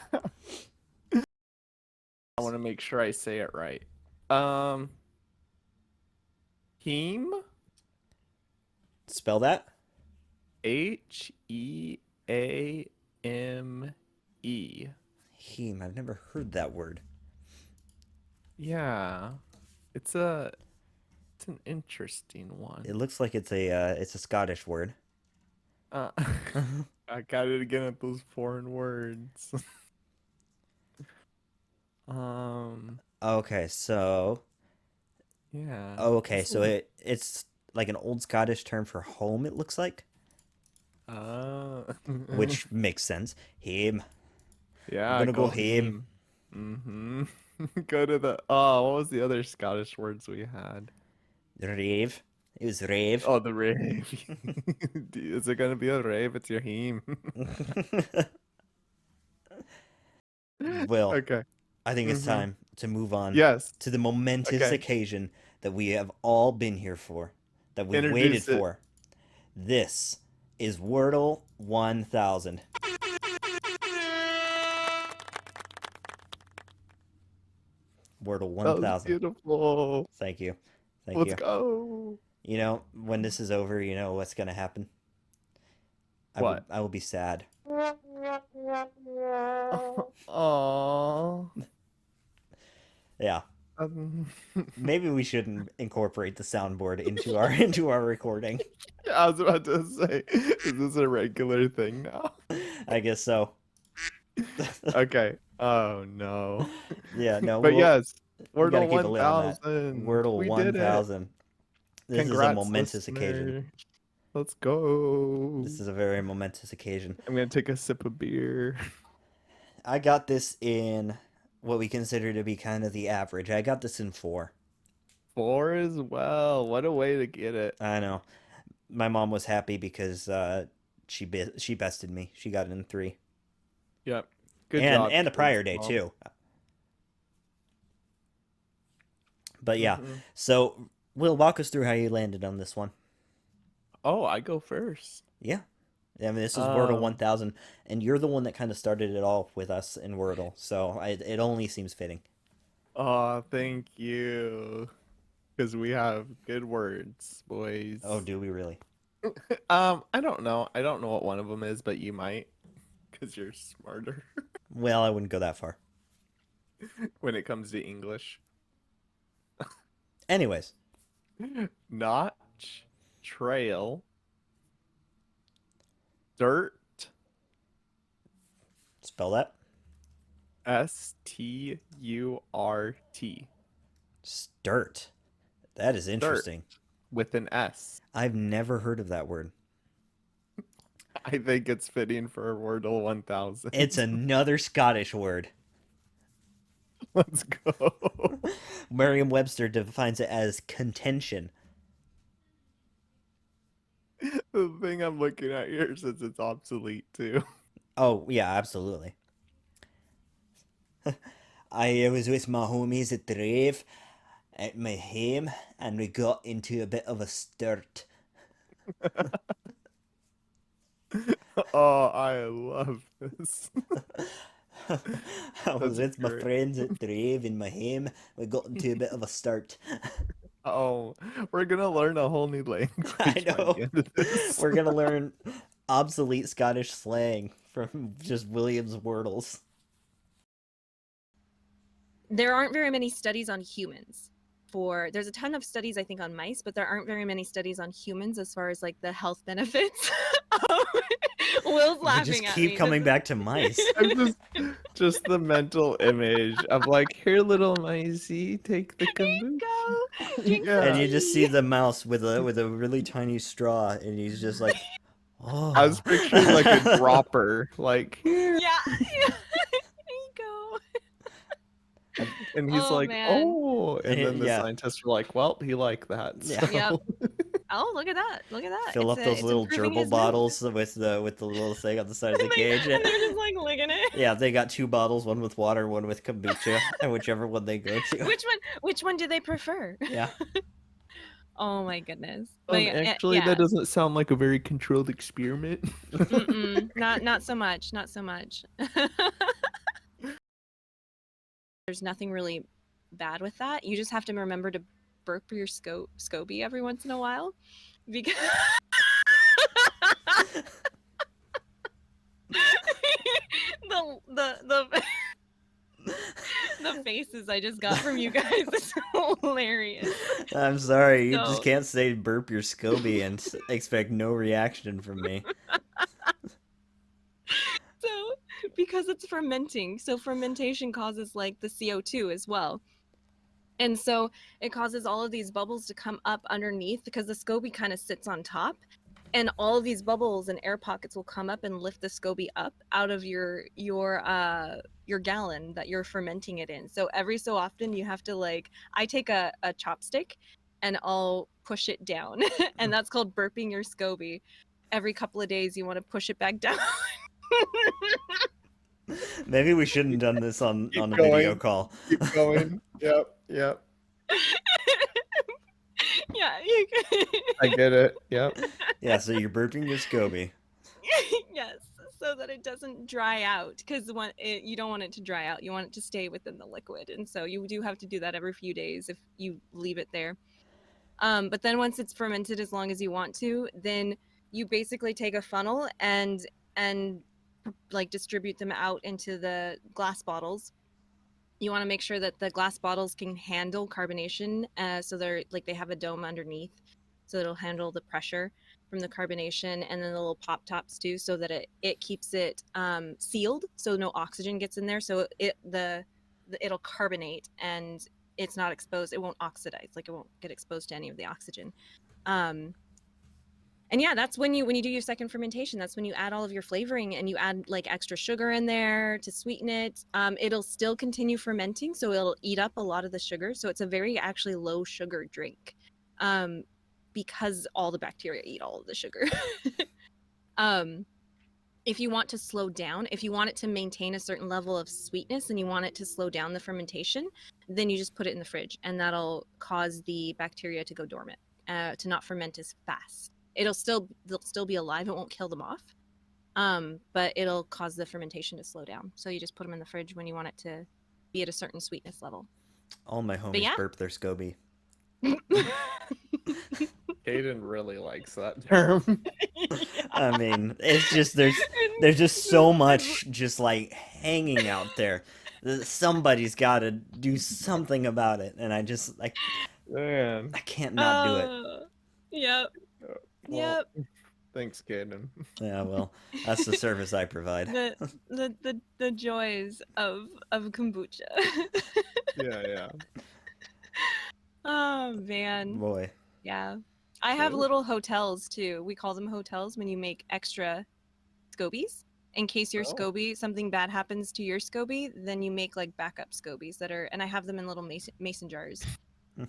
I want to make sure I say it right. Heme? Spell that? Heame. Heme. I've never heard that word. Yeah. It's an interesting one. It looks like it's a Scottish word. I got it again at those foreign words. Okay, so Yeah. okay, It's so a- it's like an old Scottish term for home, it looks like, which makes sense. Hame. yeah, gonna go hame. Mm-hmm. Go to the what was the other Scottish words we had? Rave. It was rave. Oh, the rave. Is it gonna be a rave? It's your heme. Will, Okay. I think it's Mhm. time to move on Yes. to the momentous Okay. occasion that we have all been here for, that we've waited Introduce it. for. This is Wordle 1000. Wordle That was 1000. beautiful. Thank you. Thank Let's you. go. You know, when this is over, you know what's going to happen? What? I will be sad. Aww. Yeah. Maybe we shouldn't incorporate the soundboard into our recording. I was about to say, is this a regular thing now? I guess so. Okay. Oh no. Yeah, no, But yes, we got to Wordle keep a lid on that. 1000. Wordle We did it. 1000. This is a Congrats, momentous occasion. listener. Let's go. This is a very momentous occasion. I'm gonna take a sip of beer. I got this in what we consider to be kind of the average. I got this in 4. 4 as well. What a way to get it. I know. My mom was happy because she bested me. She got it in 3. Yep. Good and job. and the kids, prior day Mom. too. But yeah, Mhm. so Will, walk us through how you landed on this one. Oh, I go first. Yeah. I mean, this is Wordle Um, 1000, and you're the one that kind of started it all with us in Wordle, so it only seems fitting. Oh, thank you. Because we have good words, boys. Oh, do we really? I don't know. I don't know what one of them is, but you might. Because you're smarter Well, I wouldn't go that far. when it comes to English. Anyways, Notch, trail, dirt, spell that. Sturt. Sturt. That is interesting. With an S. I've never heard of that word. I think it's fitting for Wordle 1000. It's another Scottish word. Let's go. Merriam-Webster defines it as contention. The thing I'm looking at here says it's obsolete too. Oh, yeah, absolutely. I was with my homies at the rave at my home, and we got into a bit of a sturt. Oh, I love this. I was That's with my great. friends at the rave in my home. We got into a bit of a sturt. Oh, we're gonna learn a whole new language. I by know. the end of this. We're gonna learn obsolete Scottish slang from just William's Wordles. There aren't very many studies on humans. There's a ton of studies I think on mice, but there aren't very many studies on humans as far as like the health benefits. Will's We laughing just at keep me. coming This is- back to mice. I'm just the mental image of like, here, little micey, take the kombucha. Go, drink Yeah. And you just see tea. the mouse with a really tiny straw, and he's just like, oh. I was picturing like a dropper, like here, Yeah. There you go. and he's Oh, like, man. oh, and then the Yeah. scientists were like, well, he liked that. Yeah. Yep. so- Oh, look at that. Look at that. Fill up those It's little improving gerbil his mood. bottles with the little thing on the side of the And cage. they're just like licking it. Yeah, they got 2 bottles, one with water, one with kombucha, and whichever one they go to. Which one do they prefer? Yeah. Oh my goodness. But Actually, yeah. that doesn't sound like a very controlled experiment. Mm-mm. Not so much. Not so much. There's nothing really bad with that. You just have to remember to burp your SCOBY every once in a while, because the the faces I just got from you guys is hilarious. I'm sorry, you So- just can't say burp your SCOBY and expect no reaction from me. So, because it's fermenting, so fermentation causes like the CO2 as well. And so it causes all of these bubbles to come up underneath because the SCOBY kind of sits on top. And all of these bubbles and air pockets will come up and lift the SCOBY up out of your gallon that you're fermenting it in. So every so often you have to I take a chopstick and I'll push it down. And that's called burping your SCOBY. Every couple of days you want to push it back down. Maybe we shouldn't have done this on Keep a video going. call. Keep going. Yep. Yeah, you I get it. Yep. Yeah, so you're burping your SCOBY. yes, so that it doesn't dry out, because you don't want it to dry out. You want it to stay within the liquid, and so you do have to do that every few days if you leave it there. But then once it's fermented as long as you want to, then you basically take a funnel and like distribute them out into the glass bottles. You want to make sure that the glass bottles can handle carbonation, so they're like they have a dome underneath, so it'll handle the pressure from the carbonation, and then the little pop tops too, so that it keeps it sealed, so no oxygen gets in there, so it'll carbonate and it's not exposed. It won't oxidize, like it won't get exposed to any of the oxygen. And yeah, that's when you do your second fermentation. That's when you add all of your flavoring and you add like extra sugar in there to sweeten it. It'll still continue fermenting, so it'll eat up a lot of the sugar. So it's a very actually low sugar drink, because all the bacteria eat all of the sugar. If you want to slow down, if you want it to maintain a certain level of sweetness and you want it to slow down the fermentation, then you just put it in the fridge, and that'll cause the bacteria to go dormant, to not ferment as fast. They'll still be alive. It won't kill them off, but it'll cause the fermentation to slow down. So you just put them in the fridge when you want it to be at a certain sweetness level. All my homies yeah. burp their SCOBY. Caden really likes that term. I mean, it's just there's just so much just like hanging out there. Somebody's got to do something about it, and I Man. can't not do it. Yep. Well, thanks, Caden. Yeah, well, that's the service I provide. The joys of kombucha. Yeah. Oh man. Boy. Yeah. I have Cool. little hotels too. We call them hotels when you make extra SCOBYs. In case your Oh. SCOBY, something bad happens to your SCOBY, then you make like backup SCOBYs and I have them in little mason jars.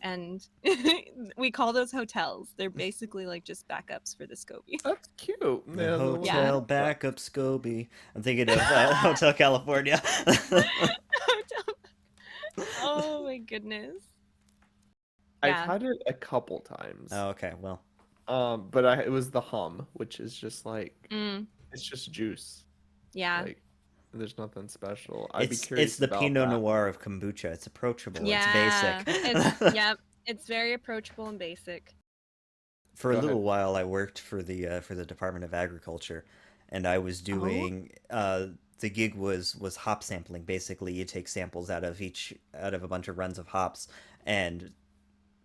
And we call those hotels. They're basically like just backups for the SCOBY. That's cute. The Man, hotel backup SCOBY. I'm thinking of Hotel California. Oh my goodness. I've Yeah. had it a couple times. Oh, okay, well. But it was the hum, which is just like it's just juice. Yeah. Like there's nothing special. I'd be It's curious the about Pinot that. Noir of kombucha. It's approachable. Yeah. It's basic. Yep. It's very approachable and basic. For a Go little ahead. while, I worked for the Department of Agriculture, and I was doing the gig was hop sampling. Basically, you take samples out of a bunch of runs of hops, and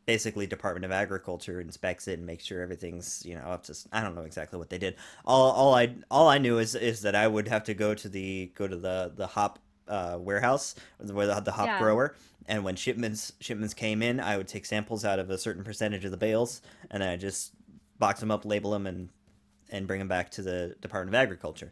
basically Department of Agriculture inspects it and makes sure everything's up to. I don't know exactly what they did. All I knew is that I would have to go to the hop warehouse where the hop Yeah. grower, and when shipments came in, I would take samples out of a certain percentage of the bales, and then I just box them up, label them, and bring them back to the Department of Agriculture.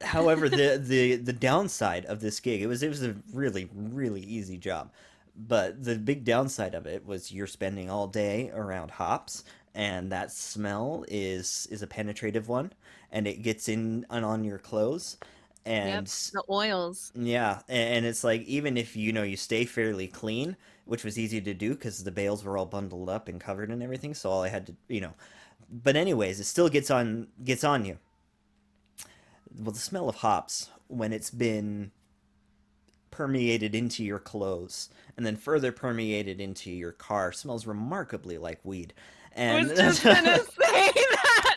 However, the downside of this gig, it was a really, really easy job, but the big downside of it was you're spending all day around hops, and that smell is a penetrative one, and it gets in and on your clothes, and The oils. yeah, and it's like even if you stay fairly clean, which was easy to do because the bales were all bundled up and covered and everything, so all I had to. But anyways, it still gets on you. Well, the smell of hops when it's been permeated into your clothes and then further permeated into your car smells remarkably like weed. I And was just gonna say that.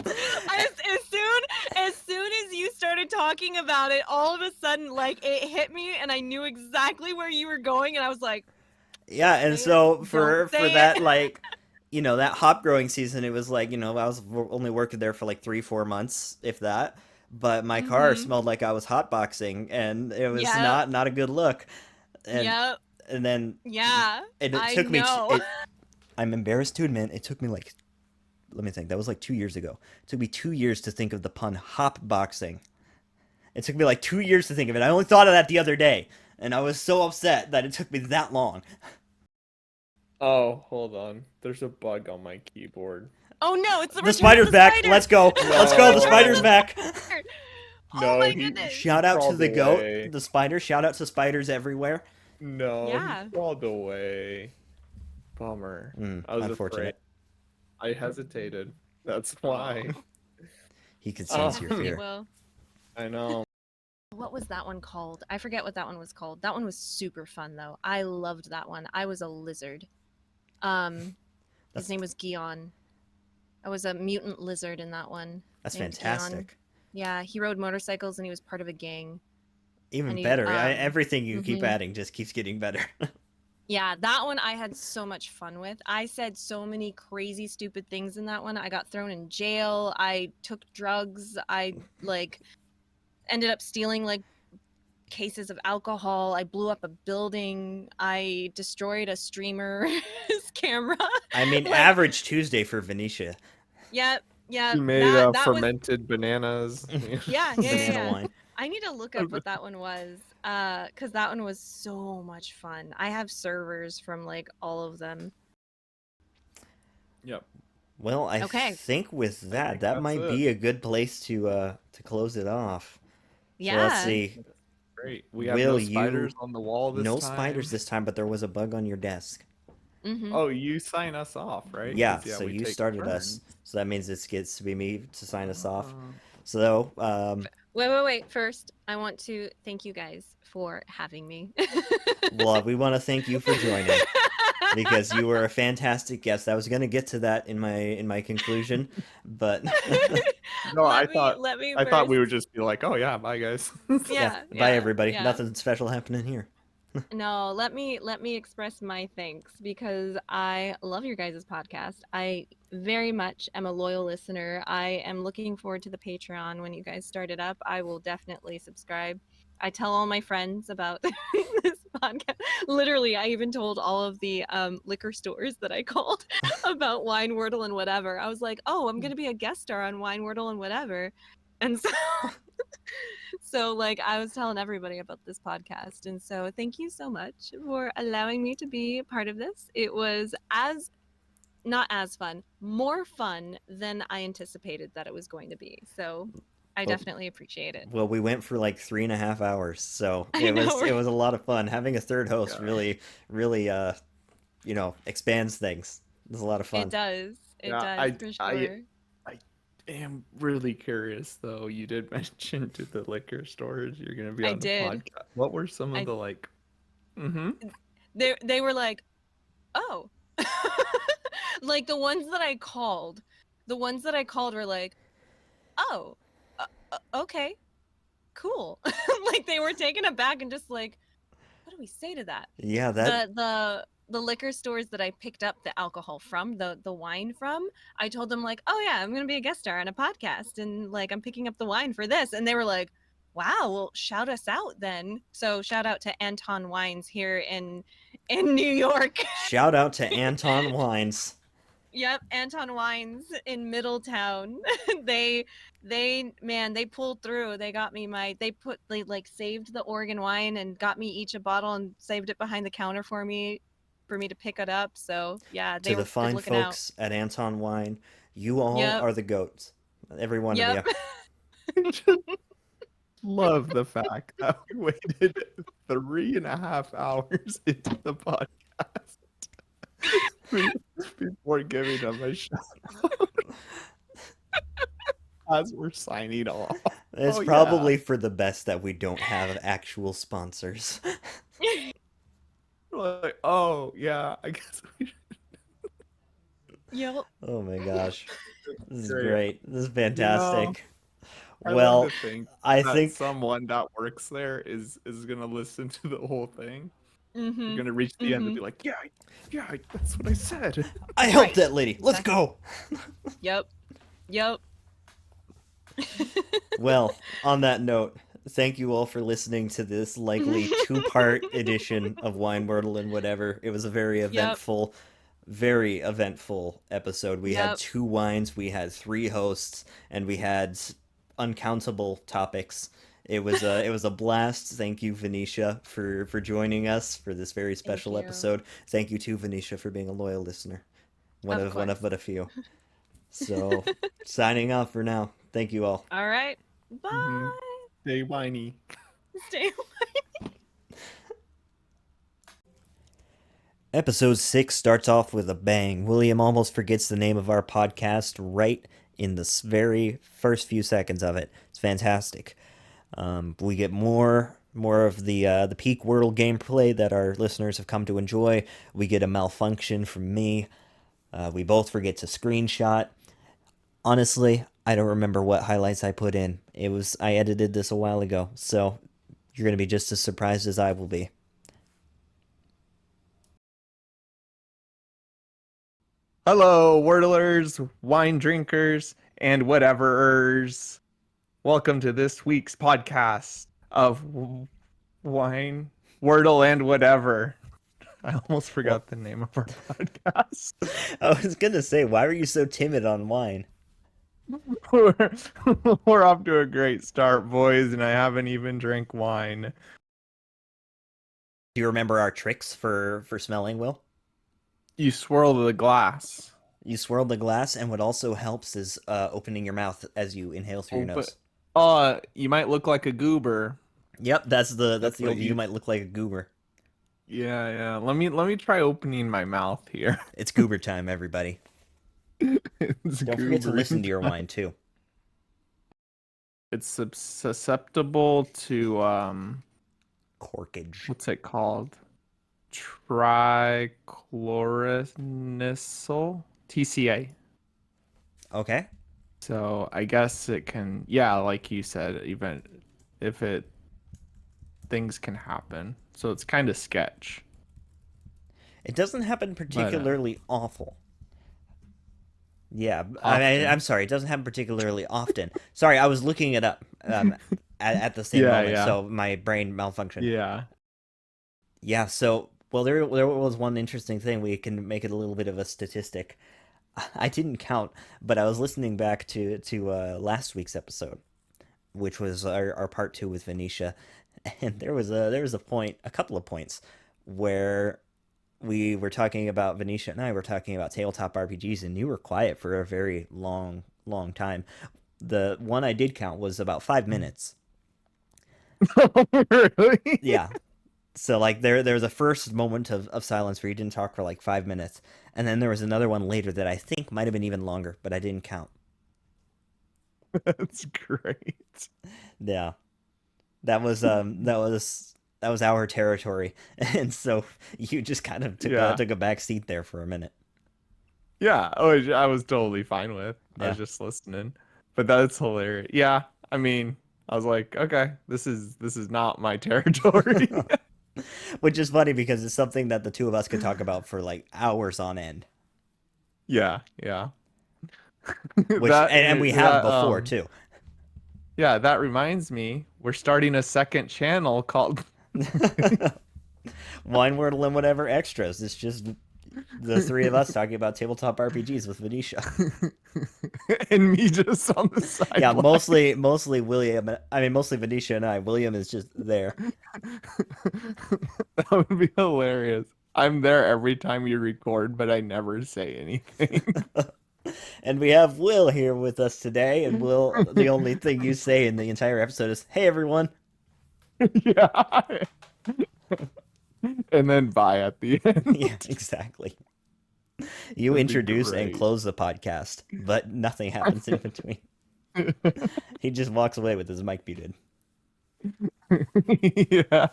As soon as you started talking about it, all of a sudden, like it hit me, and I knew exactly where you were going, and I was like, yeah, and Say so it, for don't say that, it. like, that hop growing season, it was like, I was only working there for like 3-4 months, if that. But my car Mhm. smelled like I was hotboxing, and it was Yep. not a good look. And "Yep, and then yeah, and it I took me. know." I'm embarrassed to admit, it took me like, let me think. That was like 2 years ago. It took me 2 years to think of the pun hop boxing. It took me like 2 years to think of it. I only thought of that the other day, and I was so upset that it took me that long. Oh, hold on. There's a bug on my keyboard. Oh no, it's the The return of spider's the back. spider. Let's go. Let's go. The No. spider's back. Oh No, my he goodness. Shout out to crawled the away. goat, the spider. Shout out to spiders everywhere. No, Yeah. he crawled away. Bummer. I was afraid. Unfortunate. I hesitated. That's why. He could I sense your have to, fear. Will. I know. What was that one called? I forget what that one was called. That one was super fun though. I loved that one. I was a lizard. His That's name was Gion. I was a mutant lizard in that one. that's named Gion. fantastic. Yeah, he rode motorcycles and he was part of a gang. Even And he, better. Everything you keep mhm. adding just keeps getting better. Yeah, that one I had so much fun with. I said so many crazy, stupid things in that one. I got thrown in jail. I took drugs. I ended up stealing cases of alcohol. I blew up a building. I destroyed a streamer's camera. I mean, Like- average Tuesday for Venetia. Yep. He made that was fermented bananas. yeah. Banana wine. I need to look up what that one was, because that one was so much fun. I have servers from all of them. Yep. Well, I Okay. think with that, think that that's might it. be a good place to close it off. Yeah. So let's see. Great. We have Will no you- spiders on the wall this No time. spiders this time, but there was a bug on your desk. Mm-hmm. Oh, you sign us off, right? Yeah, 'Cause, so we you take started us. turns. So that means it gets to be me to sign us off. Oh. So, Wait. First, I want to thank you guys for having me. well, we want to thank you for joining because you were a fantastic guest. I was going to get to that in my conclusion, but No, I thought I we would just be like, oh yeah, bye guys. Yeah. bye everybody. yeah. Nothing special happening here. No, let me express my thanks because I love your guys' podcast. I very much am a loyal listener. I am looking forward to the Patreon when you guys start it up. I will definitely subscribe. I tell all my friends about this podcast. Literally, I even told all of the liquor stores that I called about Wine Wordle and whatever. I was like, "Oh, I'm gonna be a guest star on Wine Wordle and whatever," and so. So I was telling everybody about this podcast, and so thank you so much for allowing me to be a part of this. It was not as fun, more fun than I anticipated that it was going to be. So I Well- definitely appreciate it. Well, we went for like 3.5 hours, so I it was know, it right? was a lot of fun. Having a third host Yeah. really expands things. It was a lot of fun. It does. It Yeah, does for I- sure. am really curious though. You did mention to the liquor stores you're gonna be I on the did. podcast. What were some of I- the Mm-hmm. They were like, "Oh." Like the ones that I called were like, "Oh, okay, cool." Like they were taken aback and just like, "What do we say to that?" Yeah, that The liquor stores that I picked up the alcohol from, the wine from, I told them like, "Oh yeah, I'm gonna be a guest star on a podcast, and I'm picking up the wine for this," and they were like, "Wow, well shout us out then." So shout out to Anton Wines here in New York. shout out to Anton Wines. Yep, Anton Wines in Middletown. they pulled through. They got me they saved the Oregon wine and got me each a bottle and saved it behind the counter for me to pick it up. So yeah, they To were the fine looking folks at Anton Wine, you all Yep. are the goats. Every one Yep. of you. Love the fact that we waited 3.5 hours into the podcast before giving them a shout out as we're signing off. It's Oh, yeah. probably for the best that we don't have actual sponsors. Like, oh yeah, I guess we should. Yep. Oh my gosh. This is Great. great. This is fantastic. I Well, love to think I that think someone that works there is gonna listen to the whole thing. Mm-hmm. You're gonna reach the end and be like, yeah, that's what I said. I helped Right. that lady. Let's go. Yep. Yep. Well, on that note, thank you all for listening to this likely 2-part edition of Wine Wordle and whatever. It was a very eventful episode. We had Yep. 2 wines, we had 3 hosts, and we had uncountable topics. It was a blast. Thank you, Venetia, for joining us for this very special you. episode. Thank you too, Venetia, for being a loyal listener. One Of of course. but a few. So signing off for now. Thank you all. All right. Bye. Mhm. Stay whiny. Stay. Episode 6 starts off with a bang. William almost forgets the name of our podcast right in the very first few seconds of it. It's fantastic. We get more of the peak Wordle gameplay that our listeners have come to enjoy. We get a malfunction from me. We both forget to screenshot. Honestly, I don't remember what highlights I put in. I edited this a while ago, so you're gonna be just as surprised as I will be. Hello, Wordlers, wine drinkers, and whateverers. Welcome to this week's podcast of wine, Wordle, and whatever. I almost forgot the name of our podcast. I was gonna say, why were you so timid on wine? we're, we're off to a great start, boys, and I haven't even drank wine. Do you remember our tricks for smelling, Will? You swirl the glass. You swirl the glass, and what also helps is opening your mouth as you inhale through your nose. You might look like a goober. Yep, that's the That's old what you might look like a goober. Yeah. Let me try opening my mouth here. It's goober time, everybody. It's Don't forget to goober listen to your time. wine too. It's susceptible to Corkage. what's it called? Trichloronisol, TCA. Okay. So I guess it can, yeah, like you said, even if things can happen. So it's kind of sketch. It doesn't happen particularly awful. Yeah, Often. I'm sorry. It doesn't happen particularly often. Sorry, I was looking it up at the same Yeah, moment, yeah. so my brain malfunctioned. Yeah. Yeah, so, well, there was one interesting thing. We can make it a little bit of a statistic. I didn't count, but I was listening back to last week's episode, which was our part 2 with Venetia, and there was a point, a couple of points, where we were talking about Venetia and I were talking about tabletop RPGs, and you were quiet for a very long time. The one I did count was about 5 minutes. Really? Yeah. So like there was a first moment of silence where you didn't talk for like 5 minutes, and then there was another one later that I think might have been even longer, but I didn't count. That's great. Yeah, that was our territory, and so you just kind of took a back seat there for a minute. Yeah, I was totally fine with. I Yeah. was just listening. But that's hilarious. Yeah, I mean, I was like, okay, this is not my territory. Which is funny because it's something that the two of us could talk about for like hours on end. Yeah. Which and we have before too. Yeah, that reminds me, we're starting a second channel called Wine Wordle and whatever extras. It's just the three of us talking about tabletop RPGs with Venetia. and me just on the side. Yeah, mostly William. I mean, mostly Venetia and I. William is just there. That would be hilarious. I'm there every time you record, but I never say anything. And we have Will here with us today, and Will, the only thing you say in the entire episode is, "Hey, everyone." Yeah. And then bye at the end. Yeah, exactly. You That'd be introduce and great. close the podcast, but nothing happens in between. He just walks away with his mic muted. Yeah.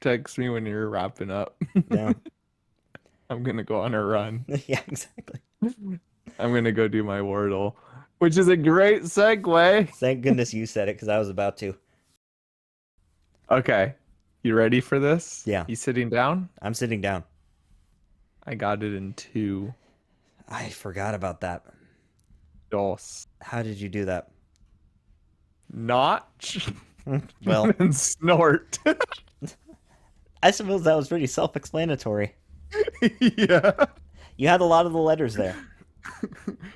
Text me when you're wrapping up. Yeah, I'm gonna go on a run. yeah, exactly. I'm gonna go do my Wordle, which is a great segue. Thank goodness you said it, because I was about to. Okay, you ready for this? Yeah. You sitting down? I'm sitting down. I got it in 2. I forgot about that. Dos. How did you do that? Notch. Well, and snort. I suppose that was pretty self-explanatory. Yeah. You had a lot of the letters there.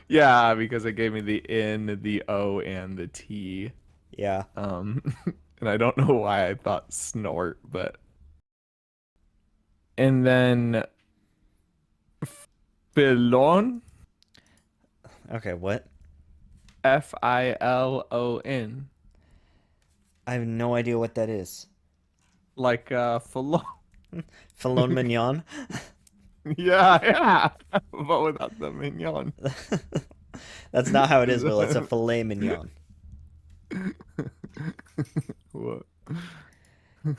Yeah, because it gave me the N, the O, and the T. Yeah. And I don't know why I thought snort, but. And then Filon, Okay, what? Filon. I have no idea what that is. Like filet. Filet mignon. Yeah, yeah. But without the mignon. That's not how it is, Will. It's a filet mignon. What?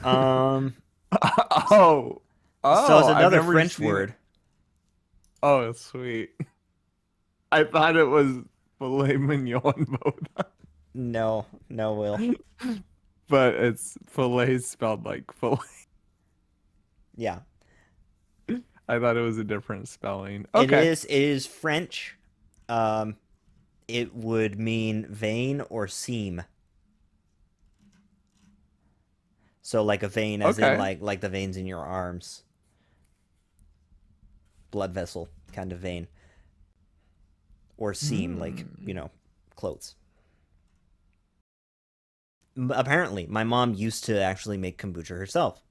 Um, Oh. so it's I've another never French seen it. word. Oh, sweet. I thought it was filet mignon, No, no, Will. but it's filet spelled like filet. Yeah, I thought it was a different spelling. it Okay. is. It is French. Um, it would mean vein or seam. So like a vein, as in Okay. like the veins in your arms, blood vessel kind of vein, or seam, like Hmm. clothes. Apparently, my mom used to actually make kombucha herself,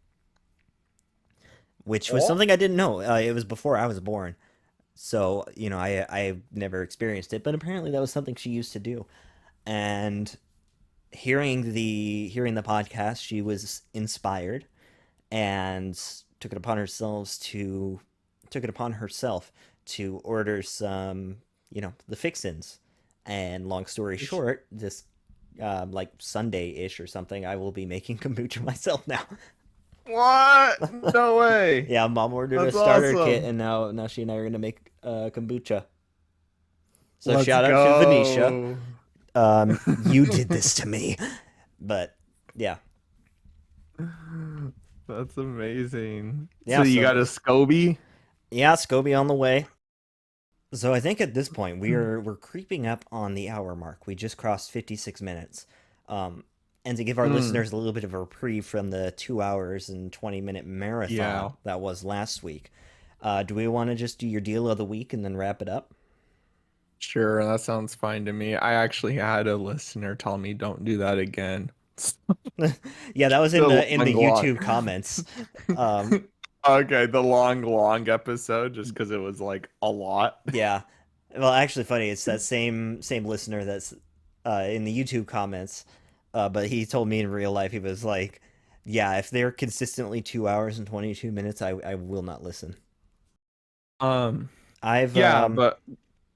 which was Oh. something I didn't know. It was before I was born, so I never experienced it, but apparently that was something she used to do. And hearing the podcast, she was inspired and took it upon herself to order some, the fixins. And long story short, this like Sunday-ish or something, I will be making kombucha myself now. What? No way. Yeah, mom ordered a That's starter kit, awesome. and now she and I are gonna make kombucha. So Let's shout out to Venetia. go. You did this to me, but yeah, That's amazing. So yeah. you So got a SCOBY? yeah, SCOBY on the way. So I think at this point we're creeping up on the hour mark. We just crossed 56 minutes. Um, and to give our Mm, listeners a little bit of a reprieve from the 2 hours and 20-minute marathon yeah. that was last week, do we want to just do your deal of the week and then wrap it up? Sure, that sounds fine to me. I actually had a listener tell me don't do that again. Yeah, that was in The the long, long. YouTube comments. Um, Okay, the long, long episode, just because it was like a lot. yeah. Well, actually, funny. It's that same listener that's in the YouTube comments. But he told me in real life, he was like, "Yeah, if they're consistently 2 hours and 22 minutes, I will not listen." Um, I've yeah, but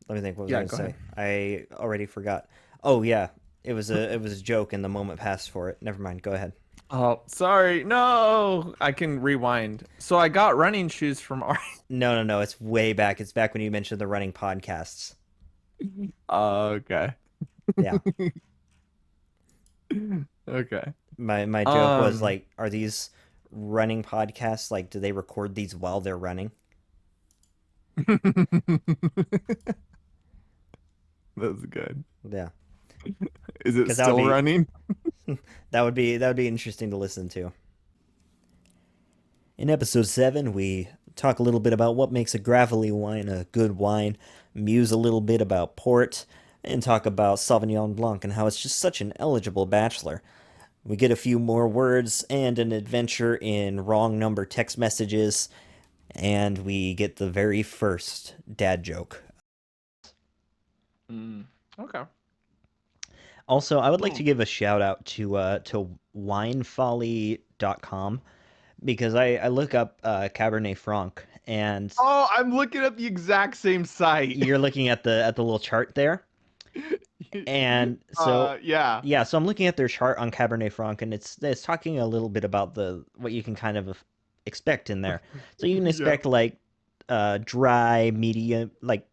let me think. What was I yeah, gonna go ahead. say? I already forgot. Oh yeah, it was a joke, and the moment passed for it. Never mind. Go ahead. Oh, sorry. No, I can rewind. So I got running shoes from R. No, no, no. It's way back. It's back when you mentioned the running podcasts. Okay. Yeah. Okay. My joke was Um, like, are these running podcasts, like, do they record these while they're running? that's good. Yeah, Is it because that would still be running? that would be interesting to listen to. In episode 7, we talk a little bit about what makes a gravelly wine a good wine, muse a little bit about port, and talk about Sauvignon Blanc and how it's just such an eligible bachelor. We get a few more words and an adventure in wrong number text messages, and we get the very first dad joke. Mm, okay. Also, I would like to Hmm. give a shout out to winefolly.com because I look up Cabernet Franc, and Oh, I'm looking at the exact same site. you're looking at the little chart there. And so Yeah. yeah, so I'm looking at their chart on Cabernet Franc, and it's talking a little bit about the what you can kind of expect in there. So you can Yeah. expect like dry, medium, like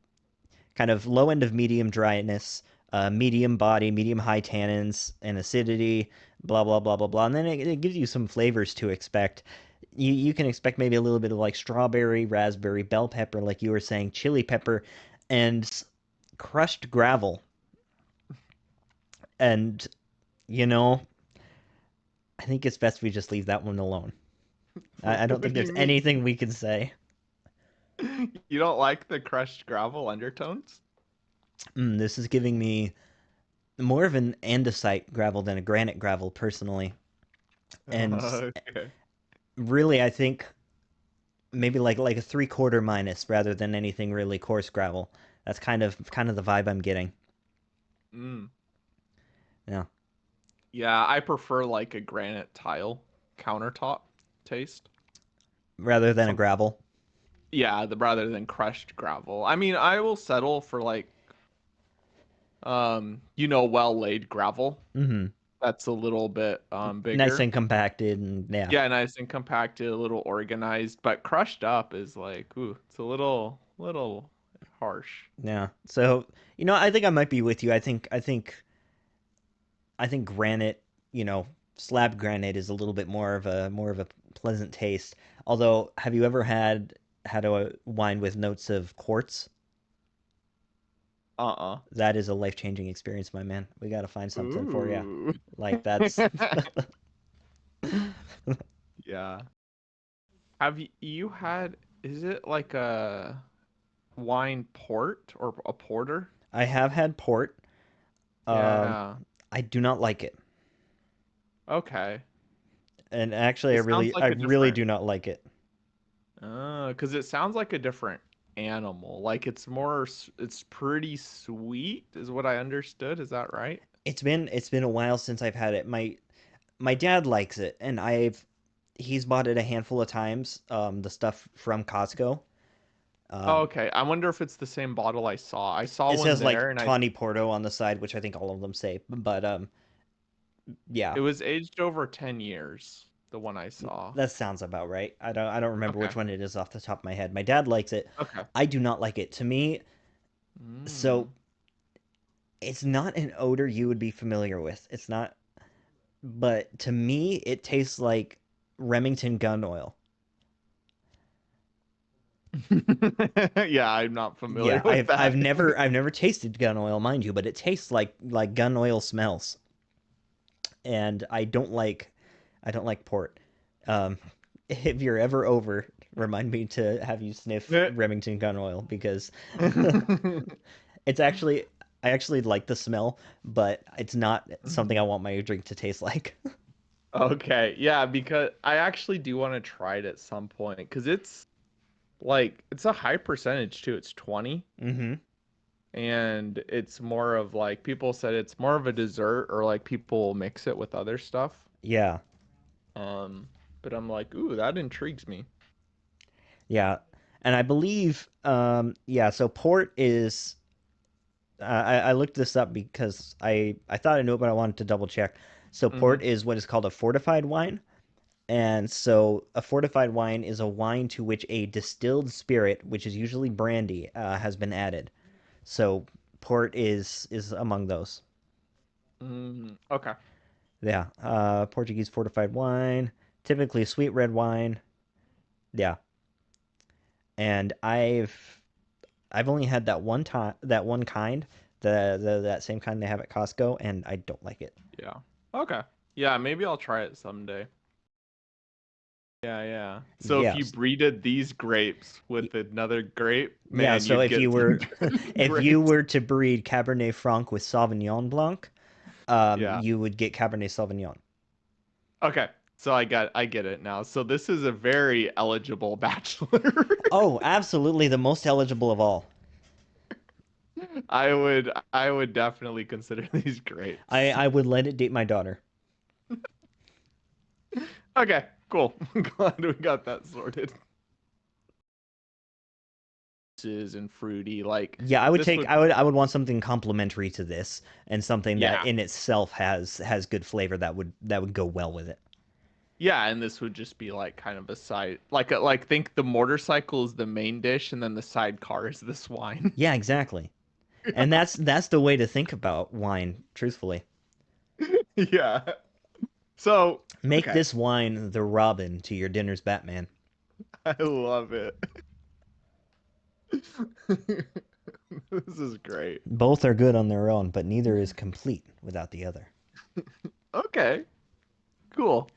kind of low end of medium dryness, medium body, medium high tannins and acidity, blah blah blah blah blah, and then it gives you some flavors to expect. You can expect maybe a little bit of like strawberry, raspberry, bell pepper, like you were saying, chili pepper, and crushed gravel. And you know, I think it's best we just leave that one alone. I don't What think do there's you mean? anything we can say. You don't like the crushed gravel undertones? This is giving me more of an andesite gravel than a granite gravel, personally. And Okay. really, I think maybe like a three-quarter minus rather than anything really coarse gravel. That's kind of the vibe I'm getting. Mm. Yeah. Yeah, I prefer like a granite tile countertop taste. rather than a Something. gravel. Yeah, rather than crushed gravel. I mean, I will settle for like well laid gravel. Mm-hmm. That's a little bit Nice bigger. and compacted, and yeah. Yeah, nice and compacted, a little organized, but crushed up is like, ooh, it's a little harsh. Yeah. So, I think I might be with you. I think granite, slab granite is a little bit more of a pleasant taste. Although, have you ever had a wine with notes of quartz? Uh-uh. That is a life-changing experience, my man. We got to find something for you. Ooh. Like that's Yeah. Have you had, is it like a wine port or a porter? I have had port. Um, Yeah. I do not like it. Okay. And actually It sounds I like a really different do not like it. because it sounds like a different animal. Like it's pretty sweet, is what I understood. Is that right? It's been a while since I've had it. My dad likes it, and he's bought it a handful of times. The stuff from Costco. Oh, Um, okay. I wonder if it's the same bottle I saw. I saw it one says like there, and Tawny Porto on the side, which I think all of them say. But yeah, it was aged over 10 years, the one I saw. that sounds about right. I don't remember Okay. which one it is off the top of my head. My dad likes it. Okay. I do not like it. To me, so Mm. it's not an odor you would be familiar with. It's not, but to me, it tastes like Remington gun oil. Yeah, I'm not familiar Yeah, with I've that. never tasted gun oil, mind you, but it tastes like gun oil smells, and I don't like port. If you're ever over, remind me to have you sniff Remington gun oil because it's actually I actually like the smell, but it's not something I want my drink to taste like. Okay, yeah, because I actually do want to try it at some point because it's a high percentage too. It's 20, Mm-hmm. and it's more of like people said it's more of a dessert or like people mix it with other stuff. Yeah, Um, but I'm like, ooh, that intrigues me. yeah, and I believe yeah. So port is I looked this up because I thought I knew it, but I wanted to double check. So Mm-hmm. port is what is called a fortified wine. And so a fortified wine is a wine to which a distilled spirit, which is usually brandy, has been added. So port is among those. Okay. Yeah, Portuguese fortified wine, typically sweet red wine. Yeah, and I've only had that one time, that one kind, that same kind they have at Costco, and I don't like it. Yeah. Okay. Yeah, maybe I'll try it someday. Yeah, yeah. So if Yeah, you breeded these grapes with another grape, yeah. man, So you'd if you get some were good if you grapes. were to breed Cabernet Franc with Sauvignon Blanc, Yeah. you would get Cabernet Sauvignon. Okay. So I get it now. So this is a very eligible bachelor. Oh, absolutely, the most eligible of all. I would definitely consider these I grapes. I would let it date my daughter. Okay, cool. Glad we got that sorted. And fruity, like Yeah, I would this take would I would want something complementary to this and something that yeah. in itself has good flavor that would go well with it. Yeah, and this would just be like kind of a side like think the motorcycle is the main dish and then the sidecar is this wine. Yeah, exactly. And that's the way to think about wine, truthfully. Yeah. So, Make okay. this wine the Robin to your dinner's Batman. I love it. This is great. Both are good on their own, but neither is complete without the other. Okay. Cool.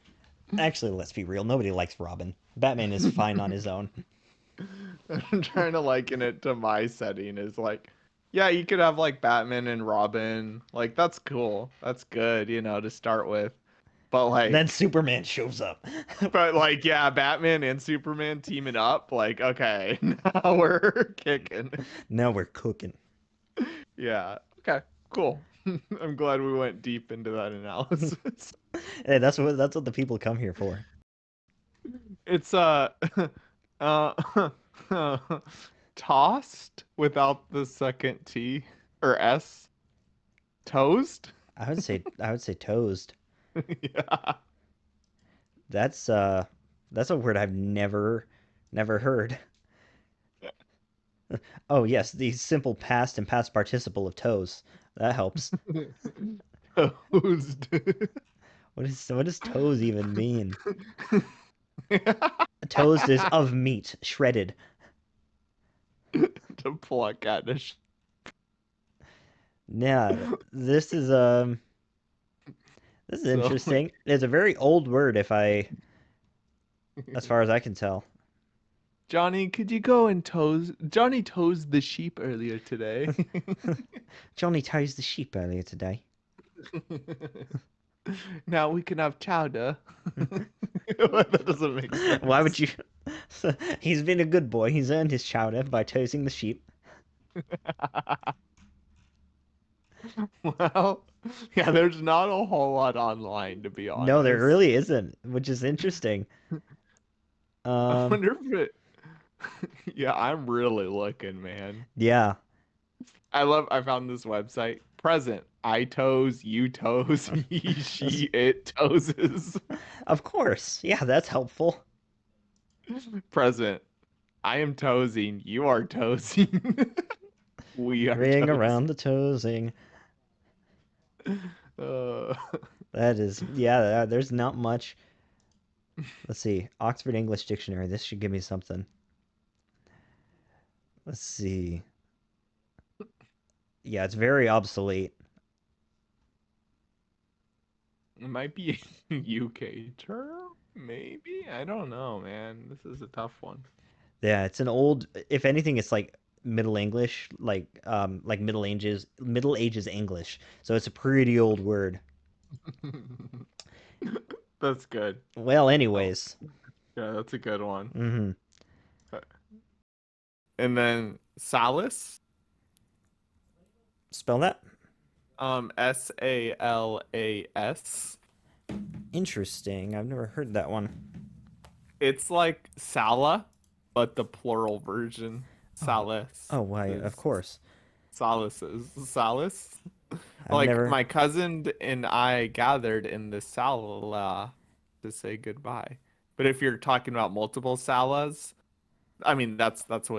Actually, let's be real. Nobody likes Robin. Batman is fine on his own. I'm trying to liken it to my setting is like, yeah, you could have like Batman and Robin. Like that's cool. That's good, to start with. But Then like Superman shows up. but like yeah, Batman and Superman teaming up, like okay, now we're kicking. Now we're cooking. Yeah. Okay. Cool. I'm glad we went deep into that analysis. Hey, that's what the people come here for. It's uh tossed without the second T or S. Toast? I would say toast. Yeah. That's a word I've never heard. Oh yes, the simple past and past participle of toes. That helps. Toast. What does toes even mean? Toast is of meat, shredded. To pluck at a Yeah, this is this is so interesting. It's a very old word as far as I can tell. Johnny, could you go and toes Johnny toes the sheep earlier today. Johnny ties the sheep earlier today. Now we can have chowder. That doesn't make sense. Why would you? He's been a good boy. He's earned his chowder by toasting the sheep. Well, yeah, there's not a whole lot online, to be No, there honest. really isn't, which is interesting. I wonder if it. Yeah, I'm really looking, man. Yeah, I found this website. Present. I toes, you toes, he, she, it toes. of course. Yeah, that's helpful. Present. I am toesing, you are toesing. We are Ring toesing. around the toesing. Uh, That is, yeah, there's not much. Let's see. Oxford English Dictionary. This should give me something. Let's see. Yeah, it's very obsolete. it might be a UK term, maybe? I don't know, man. This is a tough one. Yeah, it's an old. If anything, it's like Middle English, like Middle Ages English. So it's a pretty old word. That's good. Well, Oh, anyways. yeah, that's a good one. Mm-hmm. And then Salas, Spell that. Salas. Interesting. I've never heard that one. It's like Sala, but the plural version. Salas. Oh, why? Of course. Solaces. Salas. I've Like never. my cousin and I gathered in the sala to say goodbye. But if you're talking about multiple salas, I mean that's that's how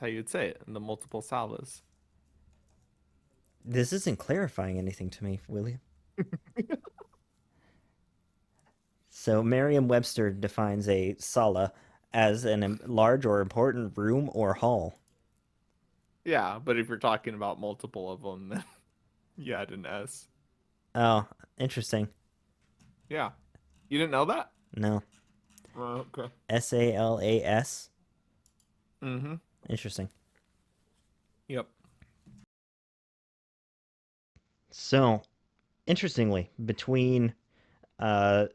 you'd say it in the multiple salas. This isn't clarifying anything to me, William. So Merriam-Webster defines a sala as an large or important room or hall. Yeah, but if you're talking about multiple of them, then you add an S. Oh, interesting. Yeah. You didn't know that? No. Okay. Salas. Mm-hmm. Interesting. Yep. So, interestingly, between my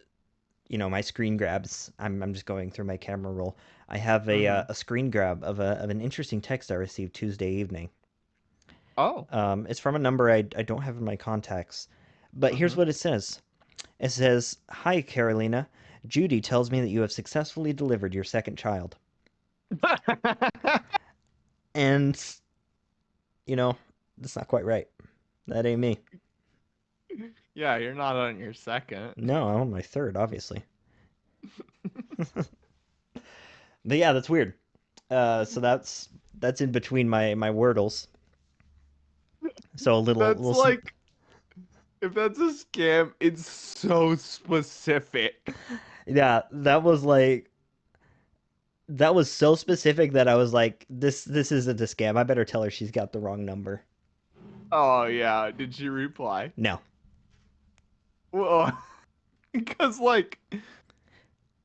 screen grabs, I'm just going through my camera roll. I have a screen grab of an interesting text I received Tuesday evening. Oh. It's from a number I don't have in my contacts, but here's what it says. It says, "Hi, Carolina. Judy tells me that you have successfully delivered your second child." And, that's not quite right. That ain't me. Yeah, you're not on your second. No, I'm on my third, obviously. But yeah, that's weird. So that's in between my wordles. So a That's little like if that's a scam, it's so specific. yeah, that was so specific that I was like, this isn't a scam. I better tell her she's got the wrong number. Oh yeah, did she reply? No. Well, because like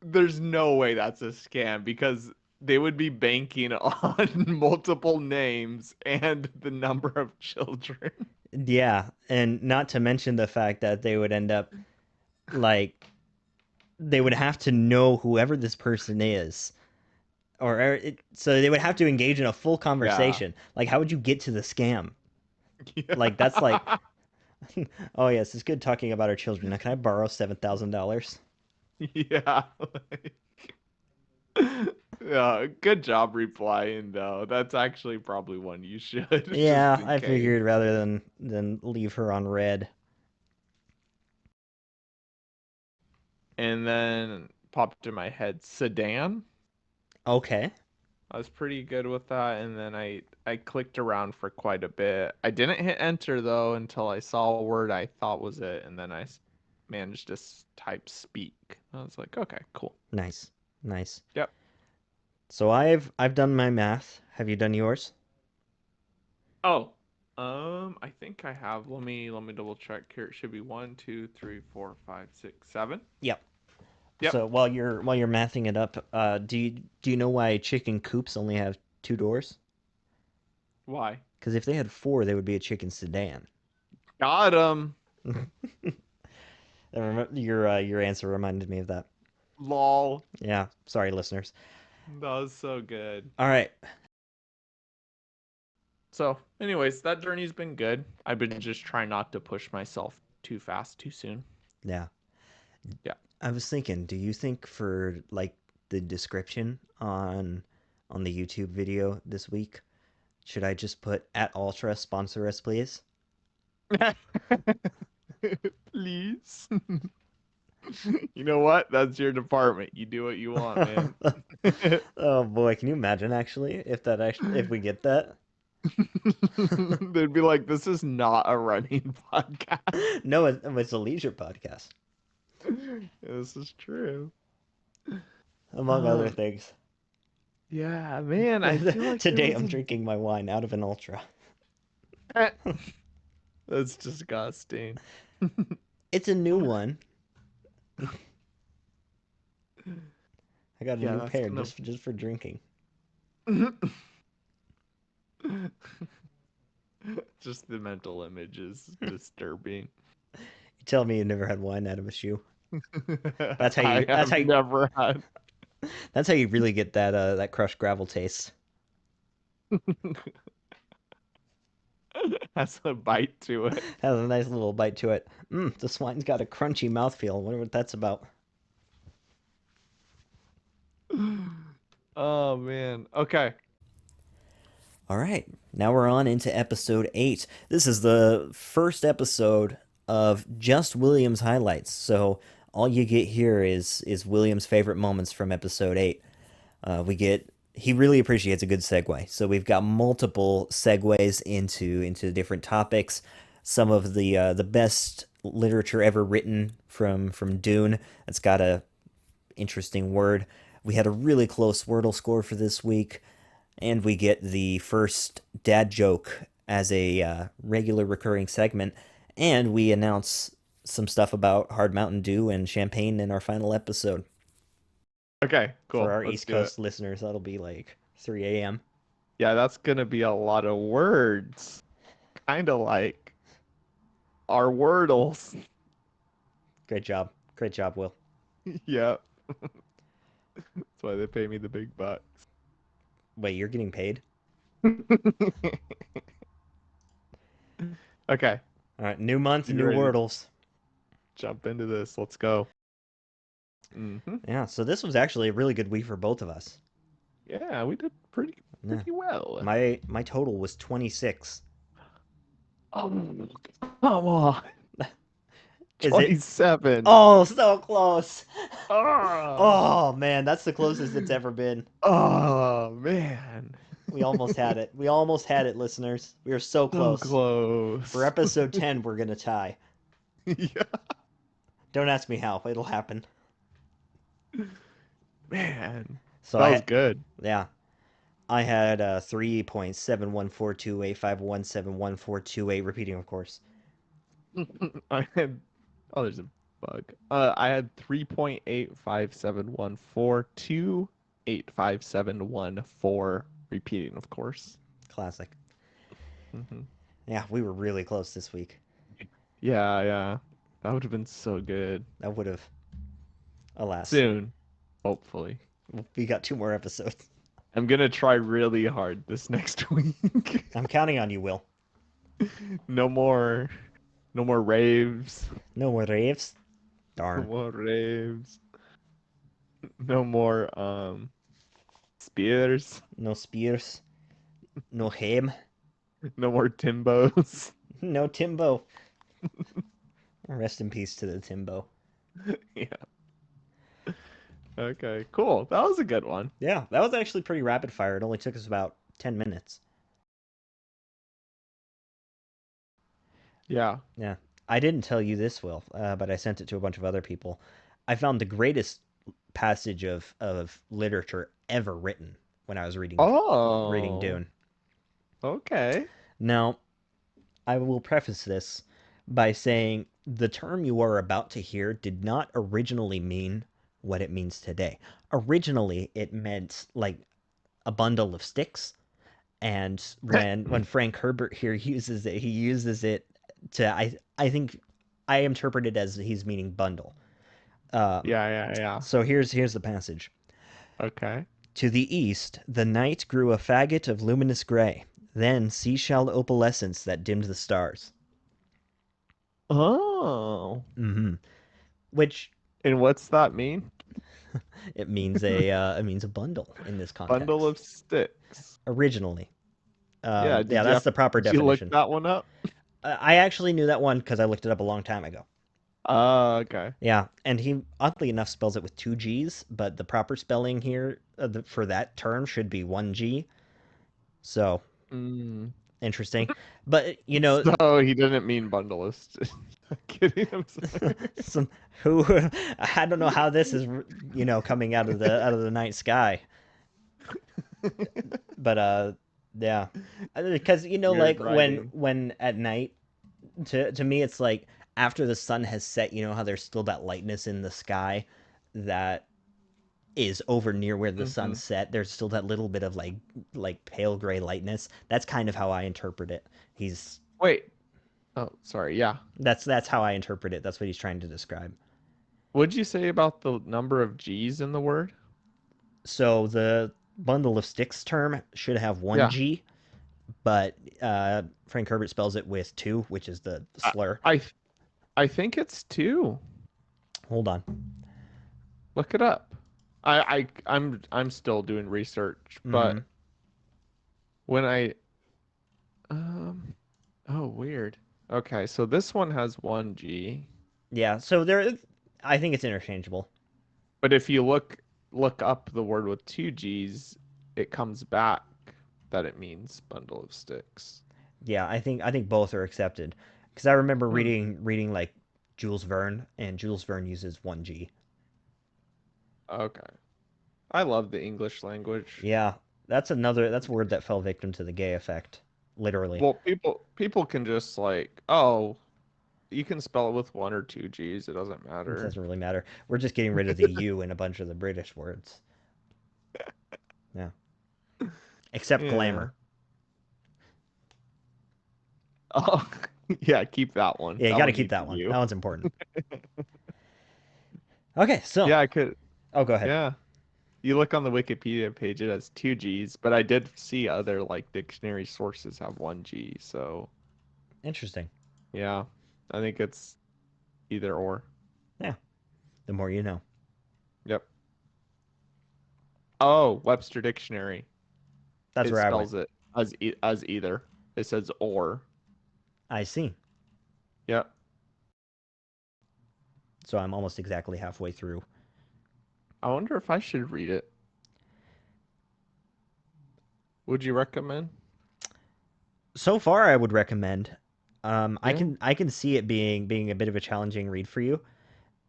there's no way that's a scam because they would be banking on multiple names and the number of children. Yeah, and not to mention the fact that they would end up like they would have to know whoever this person is. So they would have to engage in a full Yeah. conversation. Like, how would you get to the scam? Yeah. Like, that's like Oh yes, it's good talking about our children. Now, can I borrow $7,000? Yeah. Yeah, good job replying though. That's actually probably one you should, just Yeah, in I case. figured rather than leave her on red. And then popped in my head sedan. Okay, I was pretty good with that, and then I clicked around for quite a bit. I didn't hit enter though until I saw a word I thought was it, and then managed to type speak. I was like, okay, cool. nice, nice. Yep. So I've done my math. Have you done yours? Oh, I think I have. Let me double check here. It should be 1, 2, 3, 4, 5, 6, 7. Yep. Yep. So while you're mathing it up, do you know why chicken coops only have two doors? Why? Because if they had four, they would be a chicken sedan. Got him. Your answer reminded me of that. Lol. Yeah, sorry, listeners. That was so good. All right. So, anyways, that journey's been good. I've been just trying not to push myself too fast, too soon. Yeah. Yeah. I was thinking, do you think for like the description on the YouTube video this week, should I just put at Ultra sponsor us, please? Please. You know what? That's your department. You do what you want, man. Oh boy, can you imagine actually if we get that? They'd be like, this is not a running podcast. No, it's a leisure podcast, This is true. among other things. Yeah, man, I feel like there Today was I'm drinking my wine out of an Ultra. That's disgusting. It's a new one. I got a Yeah, new that's pair gonna- just for drinking. Just the mental image is disturbing. You tell me you never had wine out of a shoe. That's how you- that's how you- never had. That's how you really get that crushed gravel taste. Has a bite to it. Has a nice little bite to it. This wine's got a crunchy mouthfeel. I wonder what that's about. Oh man. Okay. All right, now we're on into episode 8. This is the first episode of just William's highlights. So all you get here is William's favorite moments from episode 8. He really appreciates a good segue. So we've got multiple segues into different topics. Some of the best literature ever written from Dune. That's got a interesting word. We had a really close Wordle score for this week, and we get the first dad joke as a regular recurring segment, and we announce some stuff about Hard Mountain Dew and champagne in our final episode. Okay, cool. For our Let's East do Coast it. listeners, that'll be like 3 a.m. Yeah, that's gonna be a lot of words. Kind of like our Wordles. Great job. Great job, Will. Yep. That's why they pay me the big bucks. Wait, you're getting paid? Okay, All right, new month, You new ready? Wordles. jump into this. Let's go. Yeah, so this was actually a really good week for both of us. Yeah, we did pretty Yeah. well. My total was 26. Oh, come on. Is it? 27. Oh, so close. Oh, Oh man, that's the closest it's ever been. oh man. We almost had it. We almost had it, listeners. We were so So close. close. For episode 10, we're gonna tie. Yeah. Don't ask me how. It'll happen. Man. So That was good. yeah, I had 3.714285171428 repeating, of course. I had oh there's a bug. I had 3.85714285714 repeating, of course. Classic. Hmm. Yeah, we were really close this week. Yeah, yeah. That would have been so good. That would have. Alas, Soon, hopefully. we got 2 more episodes. I'm gonna try really hard this next week. I'm counting on you, Will. No more No more raves. No more raves. No Darn. more raves. No more spears. No spears. No ham. No more Timbos. No Timbo. Rest in peace to the Timbo. Yeah. Okay, cool. That was a good one. Yeah, that was actually pretty rapid fire. It only took us about 10 minutes. Yeah. Yeah. I didn't tell you this, Will, but I sent it to a bunch of other people. I found the greatest passage of literature ever written when I was reading Oh, Dune. okay. Now, I will preface this by saying the term you are about to hear did not originally mean what it means today. Originally, it meant like a bundle of sticks, and when Frank Herbert here uses it, he uses it to I think I interpret it as he's meaning bundle. Yeah. So here's the passage. Okay. To the east, the night grew a faggot of luminous gray, then seashell opalescence that dimmed the stars. Oh. Mm-hmm. Which And what's that mean? it means a bundle in this Bundle context. of sticks. Originally, Yeah, yeah, that's the proper did you look definition. that one up? I actually knew that one because I looked it up a long time ago. Okay. Yeah, and he oddly enough spells it with two G's, but the proper spelling here for that term should be one G. So Mm. interesting, but you know, So he didn't mean bundleist. I'm kidding. I'm sorry. some who I don't know how this is coming out of the night sky, but yeah, because Weird like writing. when at night to me it's like after the sun has set, how there's still that lightness in the sky that is over near where the sun Hmm. set. There's still that little bit of like pale gray lightness. That's kind of how I interpret it. He's Wait. Oh, sorry. Yeah. that's how I interpret it. That's what he's trying to describe. What'd you say about the number of G's in the word? So the bundle of sticks term should have one Yeah. G, but Frank Herbert spells it with two, which is the I slur. I, I think it's two. Hold on. Look it up. I'm still doing research, Mm-hmm. but when I oh, weird. Okay, so this one has one G, Yeah. So I think it's interchangeable. but if you look up the word with two G's, it comes back that it means bundle of sticks. Yeah, I think both are accepted because I remember Hmm. reading like Jules Verne, and Jules Verne uses one G. Okay. I love the English language. Yeah, that's a word that fell victim to the gay effect, literally. Well, people can just like, oh, you can spell it with one or two G's, it doesn't It matter. doesn't really matter. We're just getting rid of the U in a bunch of the British words. Yeah, except Yeah. glamour. Oh, yeah, keep that one. Yeah, you That got to one keep needs a that one. That U. one's important. Okay, so Yeah, I could. go ahead. Yeah. You look on the Wikipedia page, it has two G's, but I did see other like dictionary sources have one G. So Interesting. yeah, I think it's either or. Yeah, the more you know. Yep. Oh, Webster Dictionary. That's It where I went. spells it as either. It says or. I see. Yep. So I'm almost exactly halfway through. I wonder if I should read it. Would you recommend? So far, I would recommend. I Yeah. can see it being a bit of a challenging read for you.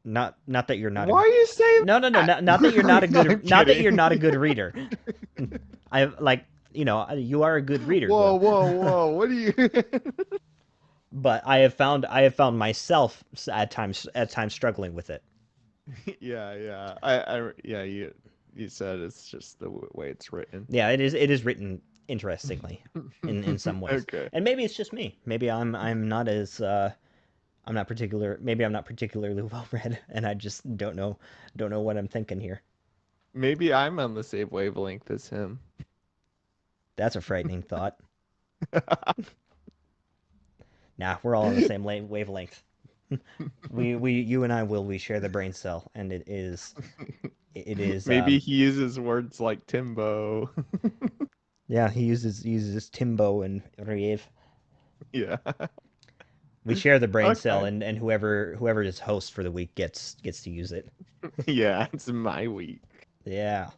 Not that you're not a Why you say no, that? not that you're not a I'm good not that you're kidding. not a good reader. I like you are a good reader, Whoa, Will. whoa. What do you? But I have found myself at times struggling with it. Yeah. Yeah, you said it's just the way it's written. Yeah, it is written interestingly in some ways, Okay. and maybe it's just me. Maybe I'm not as I'm not particular. Maybe I'm not particularly well read, and I just don't know what I'm thinking here. Maybe I'm on the same wavelength as him. That's a frightening thought. Nah, we're all on the same wavelength. You and I will. We share the brain cell, and it is. Maybe he uses words like Timbo. Yeah, he uses Timbo and Rave. Yeah. We share the brain cell, Okay. and whoever is host for the week gets to use it. Yeah, it's my week. Yeah.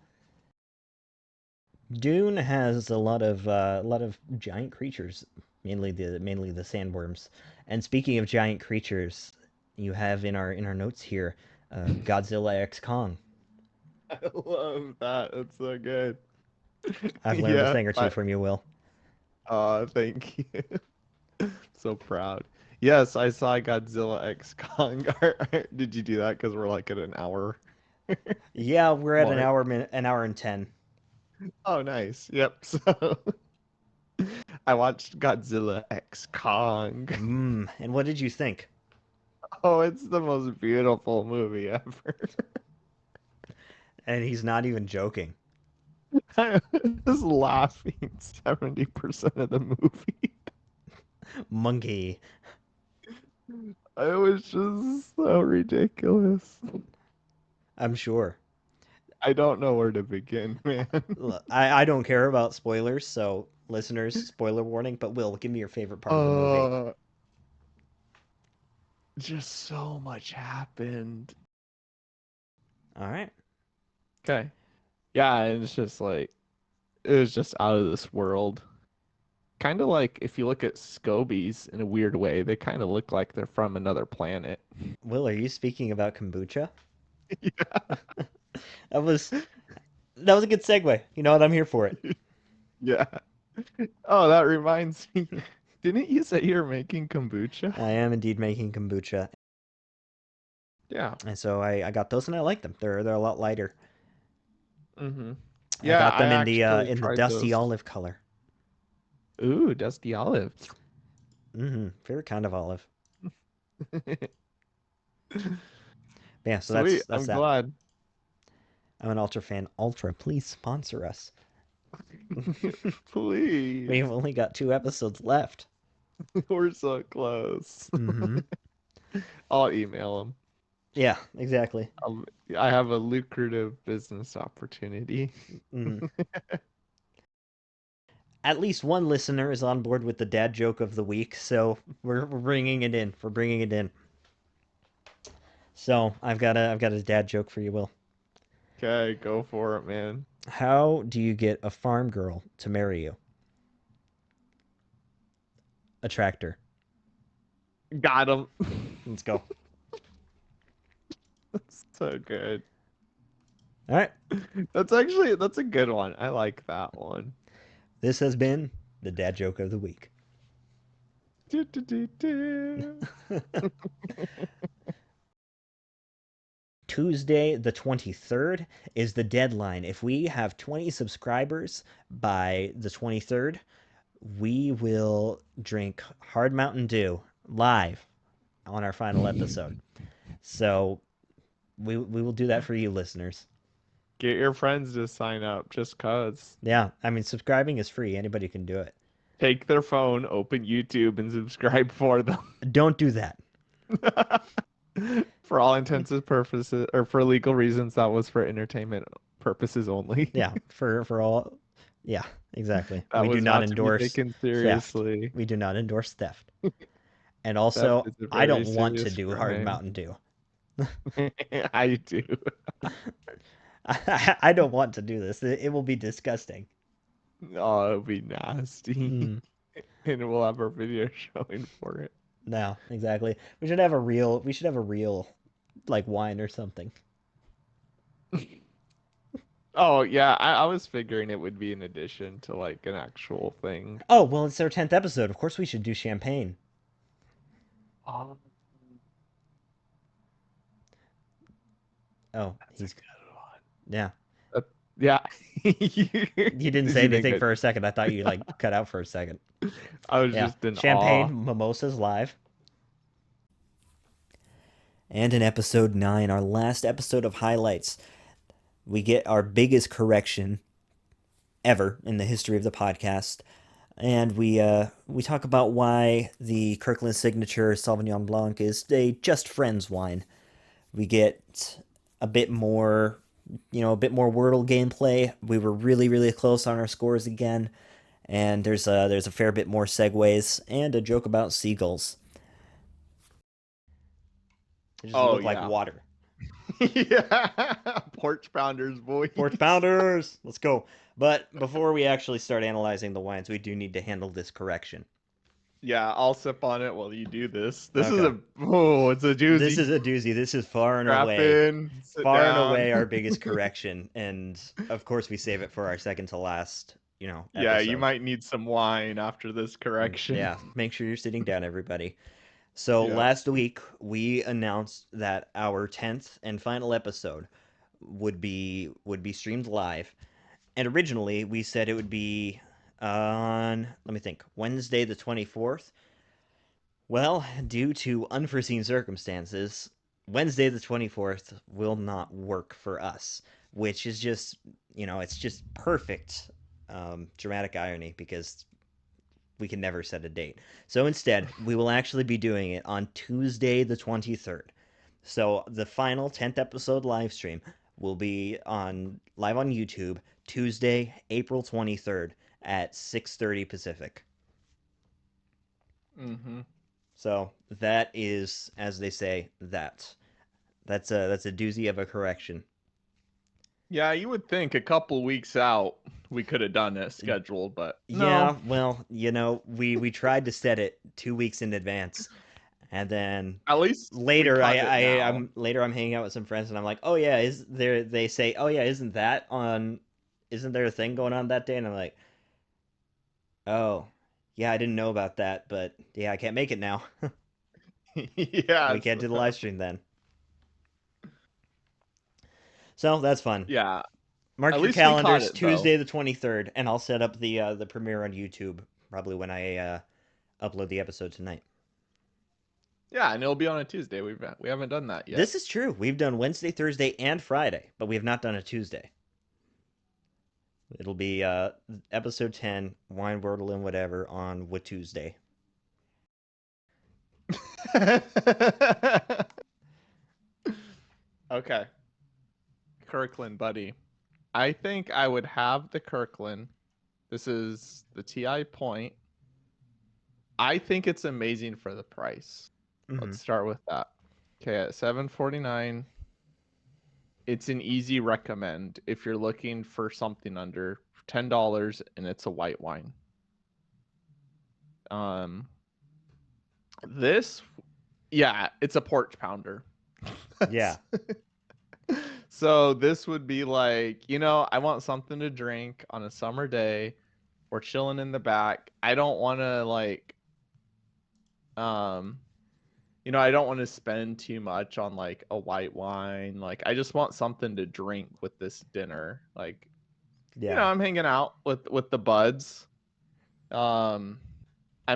Dune has a lot of giant creatures, mainly the sandworms. And speaking of giant creatures, you have in our notes here, Godzilla X Kong. I love that. That's so good. I've learned a Yeah. thing or two from you, Will. Thank you. So proud. Yes, I saw Godzilla X Kong. Did you do that? Because we're like at an hour Yeah, we're at mark. an hour and 10. Oh, nice. Yep. So I watched Godzilla X Kong. And what did you think? Oh, it's the most beautiful movie ever. And he's not even joking. I was laughing 70% of the movie. Monkey. It was just so ridiculous. I'm sure. I don't know where to begin, man. I don't care about spoilers, so listeners, spoiler warning, but Will, give me your favorite part of the movie. Just so much happened. All right. Okay. Yeah, and it's just like it was just out of this world. Kind of like if you look at scobies in a weird way, they kind of look like they're from another planet. Will, are you speaking about kombucha? Yeah. That was a good segue. You know what? I'm here for it. Yeah. Oh, that reminds me. Didn't you say you're making kombucha? I am indeed making kombucha, Yeah. and so I got those, and I like them. They're a lot lighter. Mm-hmm. I Yeah, got I them actually in the tried dusty those. olive color. Ooh, dusty olive. Favorite kind of olive. Yeah, so Sweet. that's I'm that. glad. I'm an Ultra fan. Ultra, please sponsor us. Please. We've only got 2 episodes left. We're so close. Mm-hmm. I'll email them. Yeah, exactly. I have a lucrative business opportunity. Mm. At least one listener is on board with the dad joke of the week, so we're bringing it in. We're bringing it in. So I've got a dad joke for you, Will. Okay, go for it, man. How do you get a farm girl to marry you? A tractor. Got him. Let's go. That's so good. All right. That's a good one. I like that one. This has been the dad joke of the week. Do, do, do, do. Tuesday the 23rd is the deadline. If we have 20 subscribers by the 23rd, we will drink Hard Mountain Dew live on our final episode. So we will do that for you listeners. Get your friends to sign up just cause. Yeah, I mean subscribing is free. Anybody can do it. Take their phone, open YouTube, and subscribe for them. Don't do that. For all intents and purposes, or for legal reasons, that was for entertainment purposes only. Yeah, for all. Yeah, exactly. That We do was not not to be endorse taken theft. seriously. We do not endorse theft. And Theft also, is a I don't very want to serious do Hard crime. Mountain Dew. I do. I don't want to do this. It will be disgusting. Oh, it'll be nasty. Mm, And we'll have our video showing for it. no, exactly. We should have a real like wine or something. Oh, yeah, I was figuring it would be an addition to like an actual thing. Oh, well, it's our 10th episode. Of course we should do champagne. Oh, Oh, that's a he's good one. yeah. Yeah. You didn't say anything for a second. I thought you like cut out for a second. I was Yeah. just in Champagne, awe. mimosas live. And in episode 9, our last episode of highlights, we get our biggest correction ever in the history of the podcast. and we talk about why the Kirkland Signature Sauvignon Blanc is a just friends wine. We get a bit more, a bit more Wordle gameplay. We were really really close on our scores again, and there's a fair bit more segues and a joke about seagulls. They just Oh look like yeah. water. Yeah. Porch pounders, boys. Porch pounders, let's go. But before we actually start analyzing the wines, we do need to handle this correction. Yeah, I'll sip on it while you do this. This is Okay. it's a This doozy. is a doozy. This is Strap in, sit far and down. away our biggest correction, and of course we save it for our second to last, Yeah, you episode. might need some wine after this correction. Yeah, make sure you're sitting down, everybody. So Yeah. last week we announced that our 10th and final episode would be streamed live, and originally we said it would be on, let me think, Wednesday the 24th. Well, due to unforeseen circumstances, Wednesday the 24th will not work for us, which is just, it's just perfect dramatic irony because we can never set a date. So instead, we will actually be doing it on Tuesday the 23rd. So the final 10th episode live stream will be on live on YouTube Tuesday, April 23rd at 6:30 Pacific. Mm-hmm. So that is, as they say, that's a doozy of a correction. Yeah, you would think a couple weeks out we could have done it scheduled, but Yeah, no. well, we tried to set it 2 weeks in advance, and then At least we later caught it now. I'm hanging out with some friends, and I'm like, oh yeah, is there? They say, oh yeah, isn't there a thing going on that day? And I'm like, oh, yeah, I didn't know about that, but yeah, I can't make it now. Yeah. We can't do the live stream then. So that's fun. Yeah. Mark At your least we caught calendars, it though. Tuesday the 23rd, and I'll set up the premiere on YouTube probably when I upload the episode tonight. Yeah, and it'll be on a Tuesday. We haven't done that yet. This is true. We've done Wednesday, Thursday, and Friday, but we have not done a Tuesday. It'll be episode 10, Wine, Wordle, and whatever on What Tuesday. Okay. Kirkland, buddy. I think I would have the Kirkland. This is the TI point. I think it's amazing for the price. Mhm. Let's start with that. Okay, at $7.49, it's an easy recommend if you're looking for something under $10 and it's a white wine. This, yeah, it's a porch pounder. Yeah. So this would be like, I want something to drink on a summer day. We're chilling in the back. I don't want to I don't want to spend too much on like a white wine. Like I just want something to drink with this dinner. Like, Yeah. I'm hanging out with the buds. I'm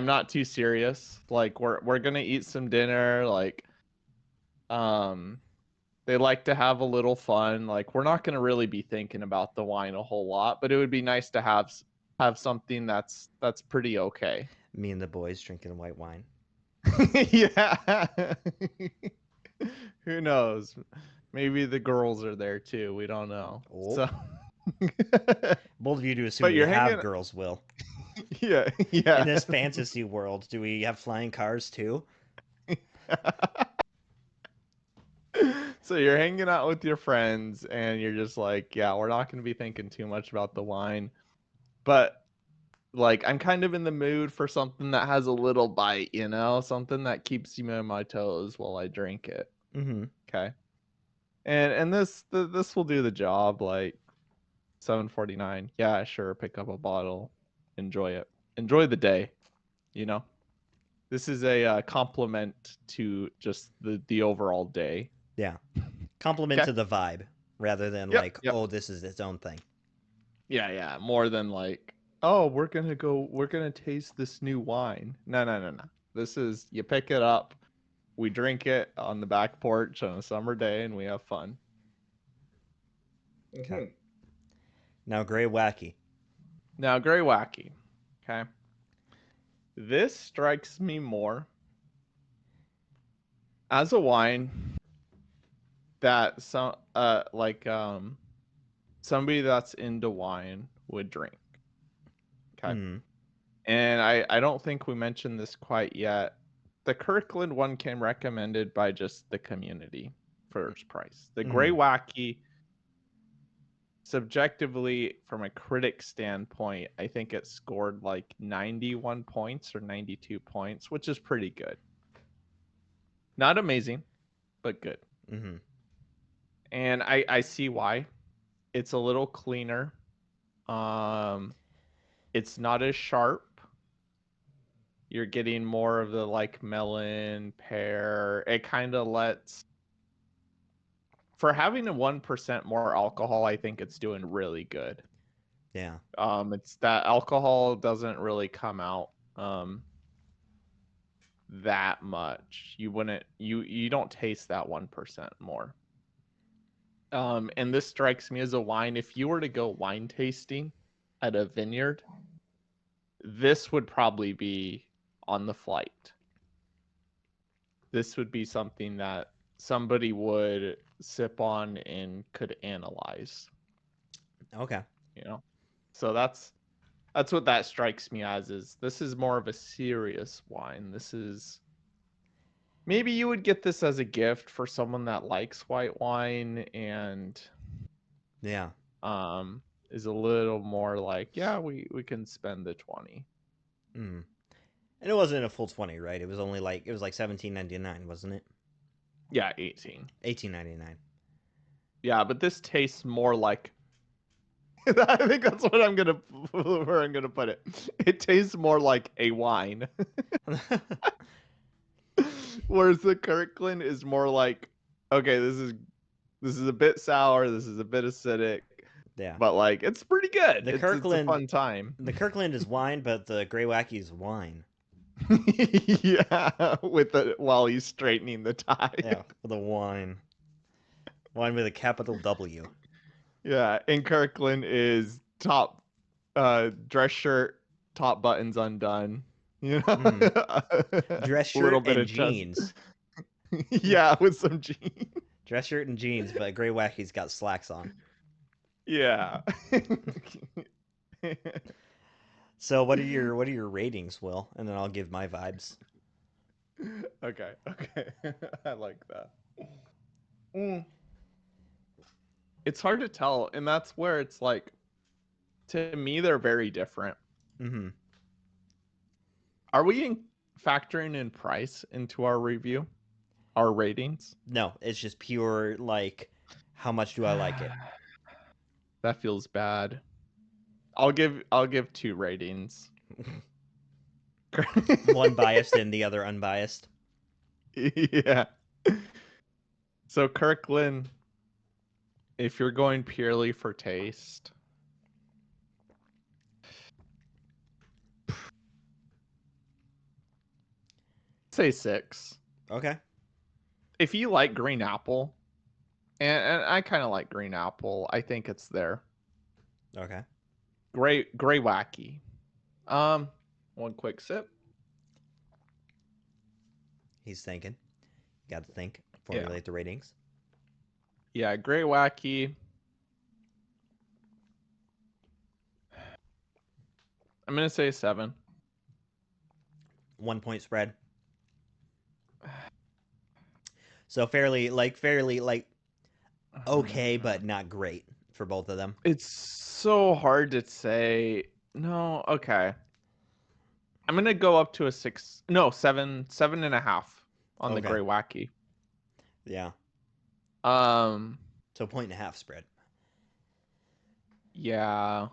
not too serious. Like we're gonna eat some dinner. Like, they like to have a little fun. Like we're not gonna really be thinking about the wine a whole lot, but it would be nice to have something that's pretty okay. Me and the boys drinking white wine. Yeah. Who knows? Maybe the girls are there too. We don't know. Oh. So Bold of you to assume But we you're have hanging- girls, Will. yeah. In this fantasy world, do we have flying cars too? So you're hanging out with your friends and you're just like, yeah, we're not going to be thinking too much about the wine. But like I'm kind of in the mood for something that has a little bite, something that keeps me on my toes while I drink it. Mm-hmm. Okay. And this will do the job. Like $7.49. Yeah, sure, pick up a bottle, enjoy it. Enjoy the day, This is a compliment to just the overall day. Yeah. Compliment Okay. to the vibe rather than Yep. oh, this is its own thing. Yeah, more than like, oh, we're gonna taste this new wine. No. This is, you pick it up, we drink it on the back porch on a summer day, and we have fun. Okay. Now, Gray Wacky. Now, Grey Wacky. Okay. This strikes me more as a wine that somebody that's into wine would drink. Okay. Mm. And I don't think we mentioned this quite yet. The Kirkland one came recommended by just the community first price. The Grey Wacky, subjectively, from a critic standpoint, I think it scored like 91 points or 92 points, which is pretty good. Not amazing, but good. Mm-hmm. And I see why. It's a little cleaner. It's not as sharp. You're getting more of the like melon, pear. It kind of lets, for having a 1% more alcohol, I think it's doing really good. Yeah. It's that alcohol doesn't really come out that much. You don't taste that 1% more. And this strikes me as a wine. If you were to go wine tasting at a vineyard, this would probably be on the flight. This would be something that somebody would sip on and could analyze, Okay. you know? So that's what that strikes me as. Is this is more of a serious wine. This is, maybe you would get this as a gift for someone that likes white wine and Yeah. is a little more like, yeah, we can spend the 20. Mm. And it wasn't a full 20, right? It was only like $17.99, wasn't it? Yeah, 18. $18.99. Yeah, but this tastes more like, I think that's what I'm gonna where I'm gonna put it. It tastes more like a wine, whereas the Kirkland is more like, okay, this is a bit sour, this is a bit acidic, Yeah. but like it's pretty good. The It's a Kirkland fun time. The Kirkland is wine, but the Grey Wacky is wine. Yeah, while he's straightening the tie. Yeah, with a wine. Wine with a capital W. Yeah, and Kirkland is top dress shirt, top buttons undone. You know, Dress a little shirt bit and of chest. jeans. Yeah, with some jeans. Dress shirt and jeans, but Grey Wacky's got slacks on. Yeah. So what are your ratings, Will? And then I'll give my vibes. Okay. I like that. Mm. It's hard to tell, and that's where it's like, to me, they're very different. Mm-hmm. Are we factoring in price into our review, our ratings? No, it's just pure like, how much do I like it? That feels bad. I'll give 2 ratings. One biased and the other unbiased. Yeah. So Kirkland, if you're going purely for taste, say 6. Okay. If you like green apple, and I kind of like green apple, I think it's there. Okay. Grey Wacky. One quick sip. He's thinking. Got to think. Formulate the ratings. Yeah, Grey Wacky. I'm gonna say 7. 1 point spread. So fairly okay, but not great for both of them. It's so hard to say. No, okay. I'm gonna go up to a 6. No, 7.5 on the Okay. Grey Wacky. Yeah. Um, So 1.5 spread. yeah.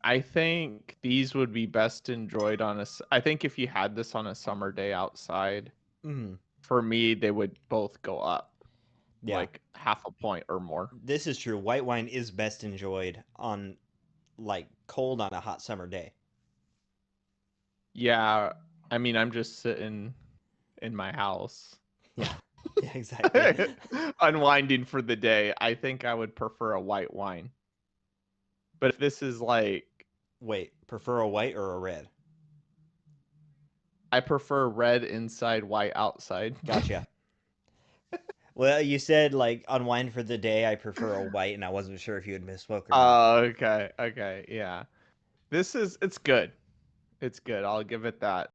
I think these would be best enjoyed on I think if you had this on a summer day outside, Mm-hmm. for me, they would both go up. Yeah. Like half a point or more. This is true. White wine is best enjoyed on like cold on a hot summer day. Yeah, I mean, I'm just sitting in my house. Yeah. Yeah, exactly. Unwinding for the day. I think I would prefer a white wine. But if this is like, Wait, prefer a white or a red? I prefer red inside, white outside. Gotcha. Well, you said like on wine for the day, I prefer a white, and I wasn't sure if you had misspoke or not. Oh, okay, okay, yeah. It's good. It's good. I'll give it that.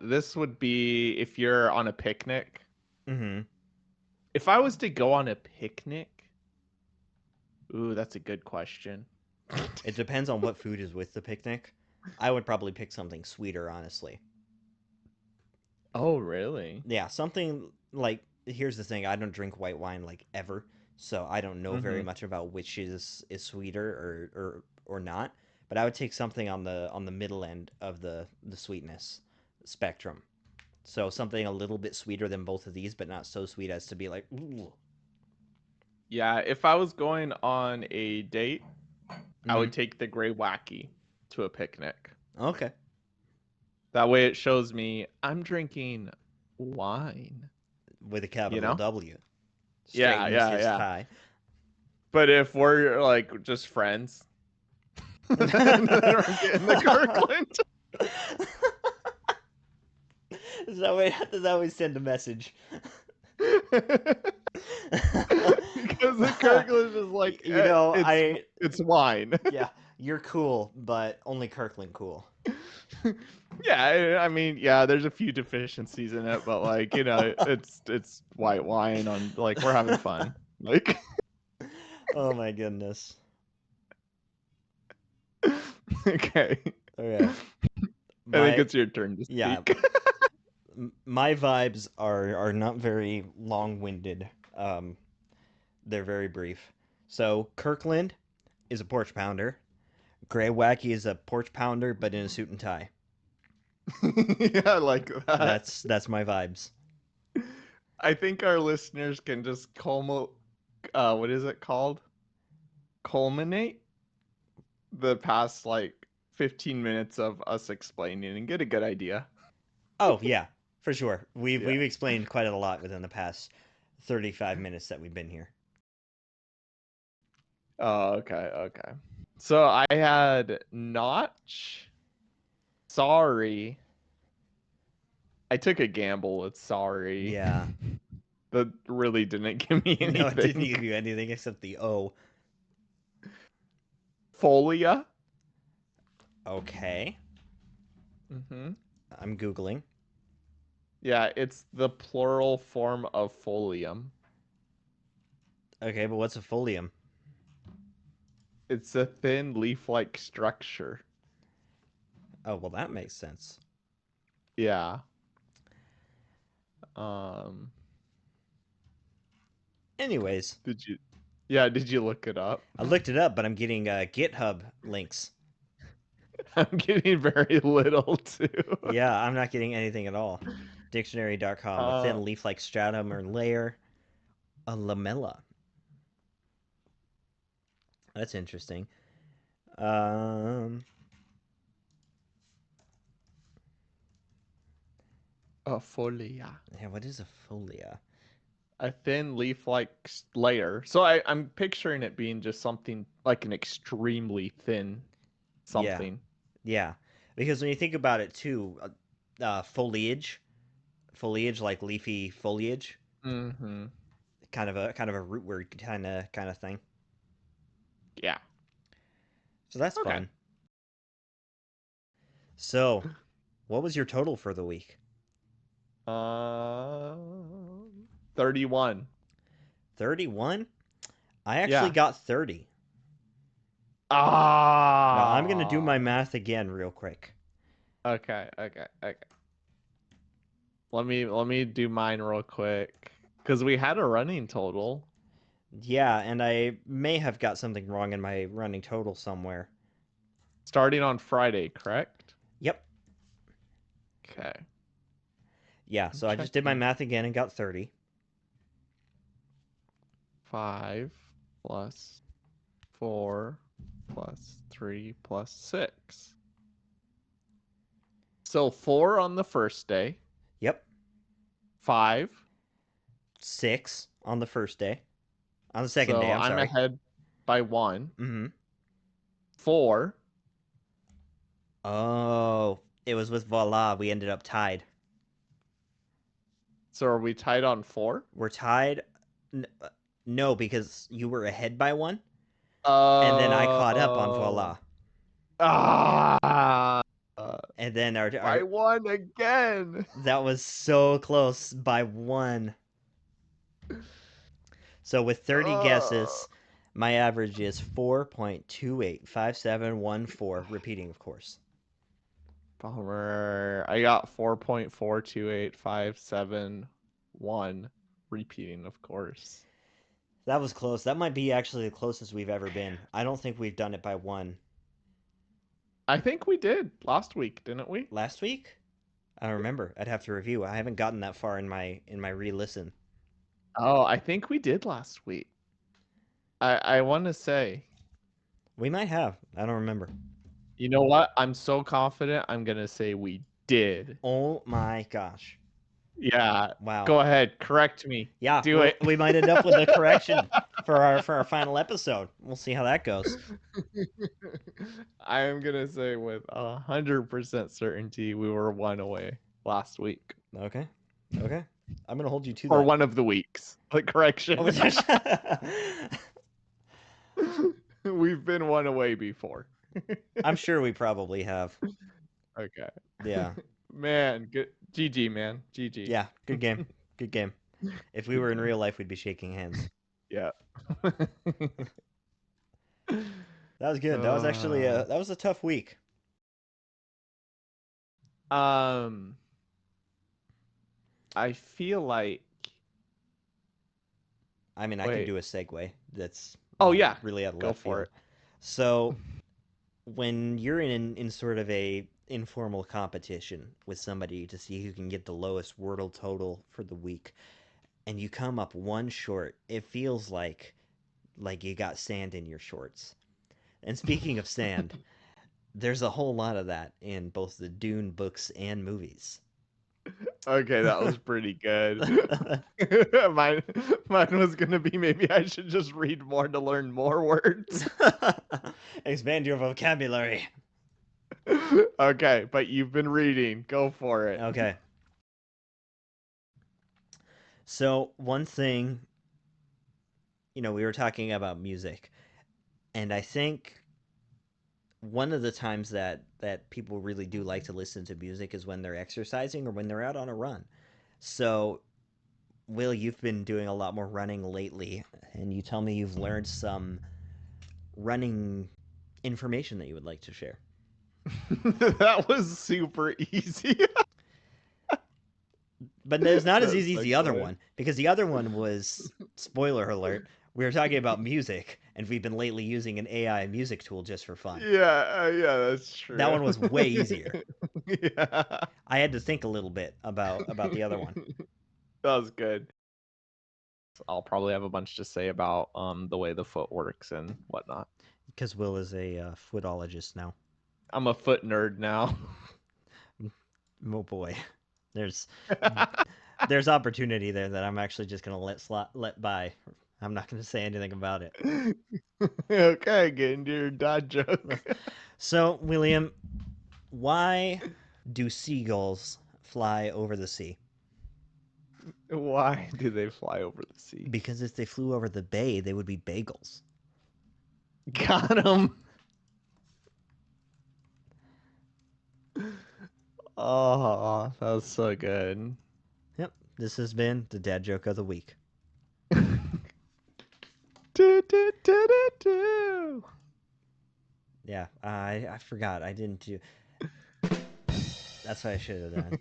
This would be if you're on a picnic. Mm-hmm. If I was to go on a picnic, ooh, that's a good question. It depends on what food is with the picnic. I would probably pick something sweeter, honestly. Oh, really? Yeah, something like here's the thing, I don't drink white wine like ever, so I don't know very Mm-hmm. much about which is sweeter or not. But I would take something on the middle end of the sweetness spectrum. So something a little bit sweeter than both of these, but not so sweet as to be like, ooh. Yeah, if I was going on a date, I would take the gray wacky to a picnic. Okay. That way it shows me I'm drinking wine, With a you capital know? W. Yeah, Straightens yeah, his yeah. tie. But if we're like just friends, then we're getting the Kirkland. Does that way send a message? Because the Kirkland is like You know, it's wine. yeah, you're cool, but only Kirkland cool. Yeah, I mean, yeah, there's a few deficiencies in it, but like, you know, it's white wine on like we're having fun. Like Oh my goodness. okay. Okay. I think My it's your turn to yeah, speak. my vibes are not very long-winded. They're very brief. So Kirkland is a porch pounder. Grey Wacky is a porch pounder, but in a suit and tie. Yeah, I like that. That's my vibes. I think our listeners can just what is it called? Culminate the past like 15 minutes of us explaining and get a good idea. Oh yeah, for sure. Yeah. We've explained quite a lot within the past 35 minutes that we've been here. Oh, okay, okay. So I had Notch. Sorry. I took a gamble with sorry. Yeah. That really didn't give me anything. No, it didn't give you anything except the O. Folia. Okay. Mm-hmm. I'm Googling. Yeah, it's the plural form of folium. Okay, but what's a folium? It's a thin leaf-like structure. Oh, well, that makes sense. Yeah. Um, Anyways, did you? Yeah, did you look it up? I looked it up, but I'm getting GitHub links. I'm getting very little too. Yeah, I'm not getting anything at all. Dictionary.com, a thin Uh, leaf-like stratum or layer, a lamella. That's interesting. Um, a folia. yeah, what is a folia? A thin leaf-like layer. So I'm picturing it being just something like an extremely thin Yeah, something. yeah. Because when you think about it too, foliage, like leafy foliage, Mm-hmm. kind of a root word kind of thing. Yeah. So that's Okay. fun. So, what was your total for the week? Uh, 31. 31? I actually Yeah. got 30. Now, I'm going to do my Ah. math again real quick. Okay, okay, okay. Let me do mine real quick because we had a running total. Yeah, and I may have got something wrong in my running total somewhere. Starting on Friday, correct? Yep. Okay. Yeah, so I just did my Checking. math again and got 30. 5 plus 4 plus 3 plus 6. So 4 on the first day, Yep. 5. 6 on the first day. On the second day, So I'm I'm sorry. ahead by 1. Mm-hmm. 4. Oh, It was with Voila. We ended up tied. So are we tied on 4? We're tied. No, because you were ahead by 1, and then I caught up on Oh. Voila. Ah. And then I our won again. that was so close by 1. So with 30 guesses, my average is 4.285714. Repeating, of course. Bummer. I got 4.428571. Repeating, of course. That was close. That might be actually the closest we've ever been. I don't think we've done it by 1. I think we did last week, didn't we? Last week? I don't remember. I'd have to review. I haven't gotten that far in my re-listen. Oh, I think we did last week. I want to say. We might have. I don't remember. You know what? I'm so confident. I'm gonna say we did. Oh my gosh. Yeah. Wow. Go ahead. Correct me. Yeah. Do it. We might end up with a correction for our final episode. We'll see how that goes. I am gonna say with 100% certainty we were 1 away last week. Okay. Okay. I'm gonna hold you to Or that. one of the weeks. Like correction. We've been 1 away before. I'm sure we probably have. Okay. Yeah. Man, good. GG, man. GG. Yeah. Good game. Good game. If we were in real life, we'd be shaking hands. Yeah. That was good. That was actually that was a tough week. I feel like. I mean, I can Wait. do a segue. That's Oh, yeah. really out of Go left for field. it. So, when you're in sort of a informal competition with somebody to see who can get the lowest Wordle total for the week, and you come up 1 short, it feels like you got sand in your shorts. And speaking of sand, there's a whole lot of that in both the Dune books and movies. Okay, that was pretty good. mine was gonna be maybe I should just read more to learn more words. Expand your vocabulary. Okay, but you've been reading. Go for it. Okay. So, one thing, we were talking about music, and I think one of the times that people really do like to listen to music is when they're exercising or when they're out on a run. So, Will, you've been doing a lot more running lately, and you tell me you've learned some running information that you would like to share. That was super easy. But it's not as That's easy as so the other good. one, because the other one was, spoiler alert, we were talking about music, and we've been lately using an AI music tool just for fun. Yeah, that's true. That one was way easier. Yeah. I had to think a little bit about the other one. That was good. I'll probably have a bunch to say about the way the foot works and whatnot. Because Will is a footologist now. I'm a foot nerd now. Oh boy. There's opportunity there that I'm actually just gonna let by. I'm not gonna say anything about it. Okay, get into your dad joke. So, William, why do seagulls fly over the sea? Why do they fly over the sea? Because if they flew over the bay, they would be bagels. Got him. Oh, that was so good. Yep, this has been the dad joke of the week. Do. Yeah, I forgot. I didn't do. That's what I should have done.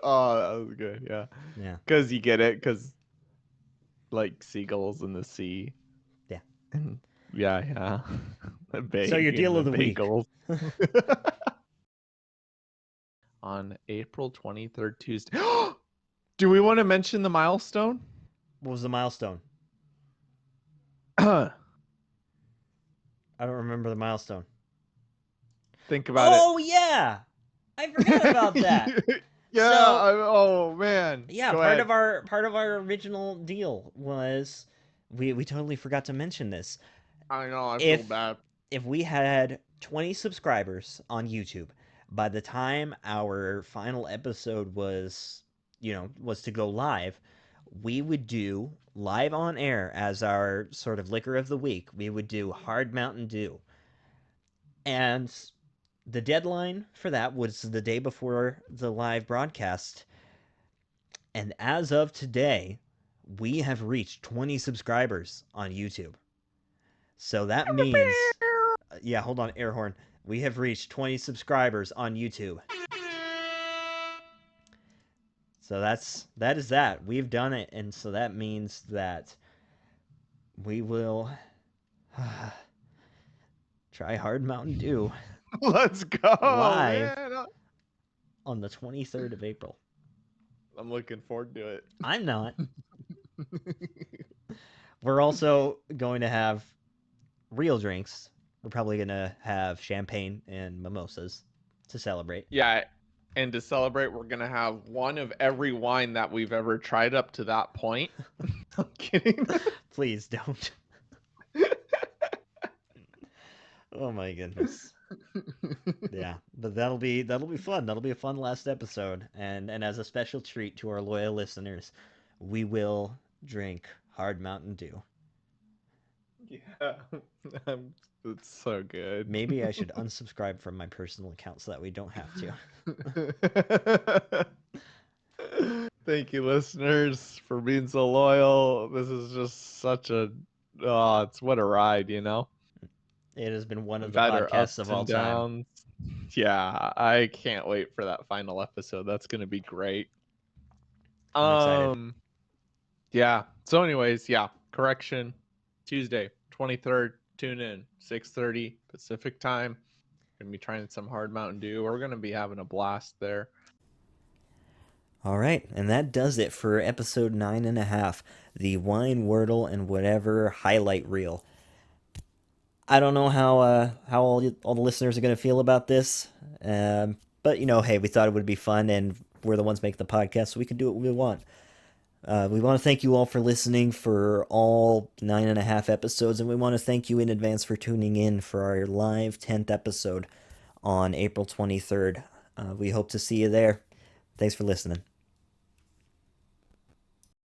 Oh, that was good. Yeah. Yeah. Because you get it, because like seagulls in the sea. Yeah. Yeah. So your deal of the week. On April 23rd, Tuesday. Do we want to mention the milestone? What was the milestone? Think I don't remember the milestone. about it. Oh yeah, I forgot about that. Yeah. Oh man. Yeah, Go part ahead. of our original deal was we totally forgot to mention this. I know. I feel If bad. if we had 20 subscribers on YouTube, By the time our final episode was, was to go live, we would do live on air as our sort of liquor of the week. We would do Hard Mountain Dew. And the deadline for that was the day before the live broadcast. And as of today, we have reached 20 subscribers on YouTube. So that means, yeah, hold on, air horn. We have reached 20 subscribers on YouTube. So that is that. We've done it, and so that means that we will try Hard Mountain Dew Let's go, live man. on the 23rd of April. I'm looking forward to it. I'm not. We're also going to have real drinks. We're probably going to have champagne and mimosas to celebrate. Yeah, and to celebrate, we're gonna have one of every wine that we've ever tried up to that point. I'm kidding. Please don't. Oh my goodness. Yeah, but that'll be fun. That'll be a fun last episode, and as a special treat to our loyal listeners, we will drink Hard Mountain Dew. Yeah, it's so good. Maybe I should unsubscribe from my personal account so that we don't have to. Thank you, listeners, for being so loyal. This is just such a it's what a ride, you know. It has been one of the podcasts of all time. Yeah, I can't wait for that final episode. That's gonna be great. I'm excited. Yeah. So, anyways, yeah. Correction. Tuesday, 23rd. Tune in 6:30 Pacific time. Gonna be trying some Hard Mountain Dew. We're gonna be having a blast there. All right, and that does it for episode 9.5, the Wine Wordle and Whatever highlight reel. I don't know how all the listeners are going to feel about this, but hey, we thought it would be fun, and we're the ones making the podcast, so we can do what we want. We want to thank you all for listening for all 9.5 episodes, and we want to thank you in advance for tuning in for our live 10th episode on April 23rd. We hope to see you there. Thanks for listening.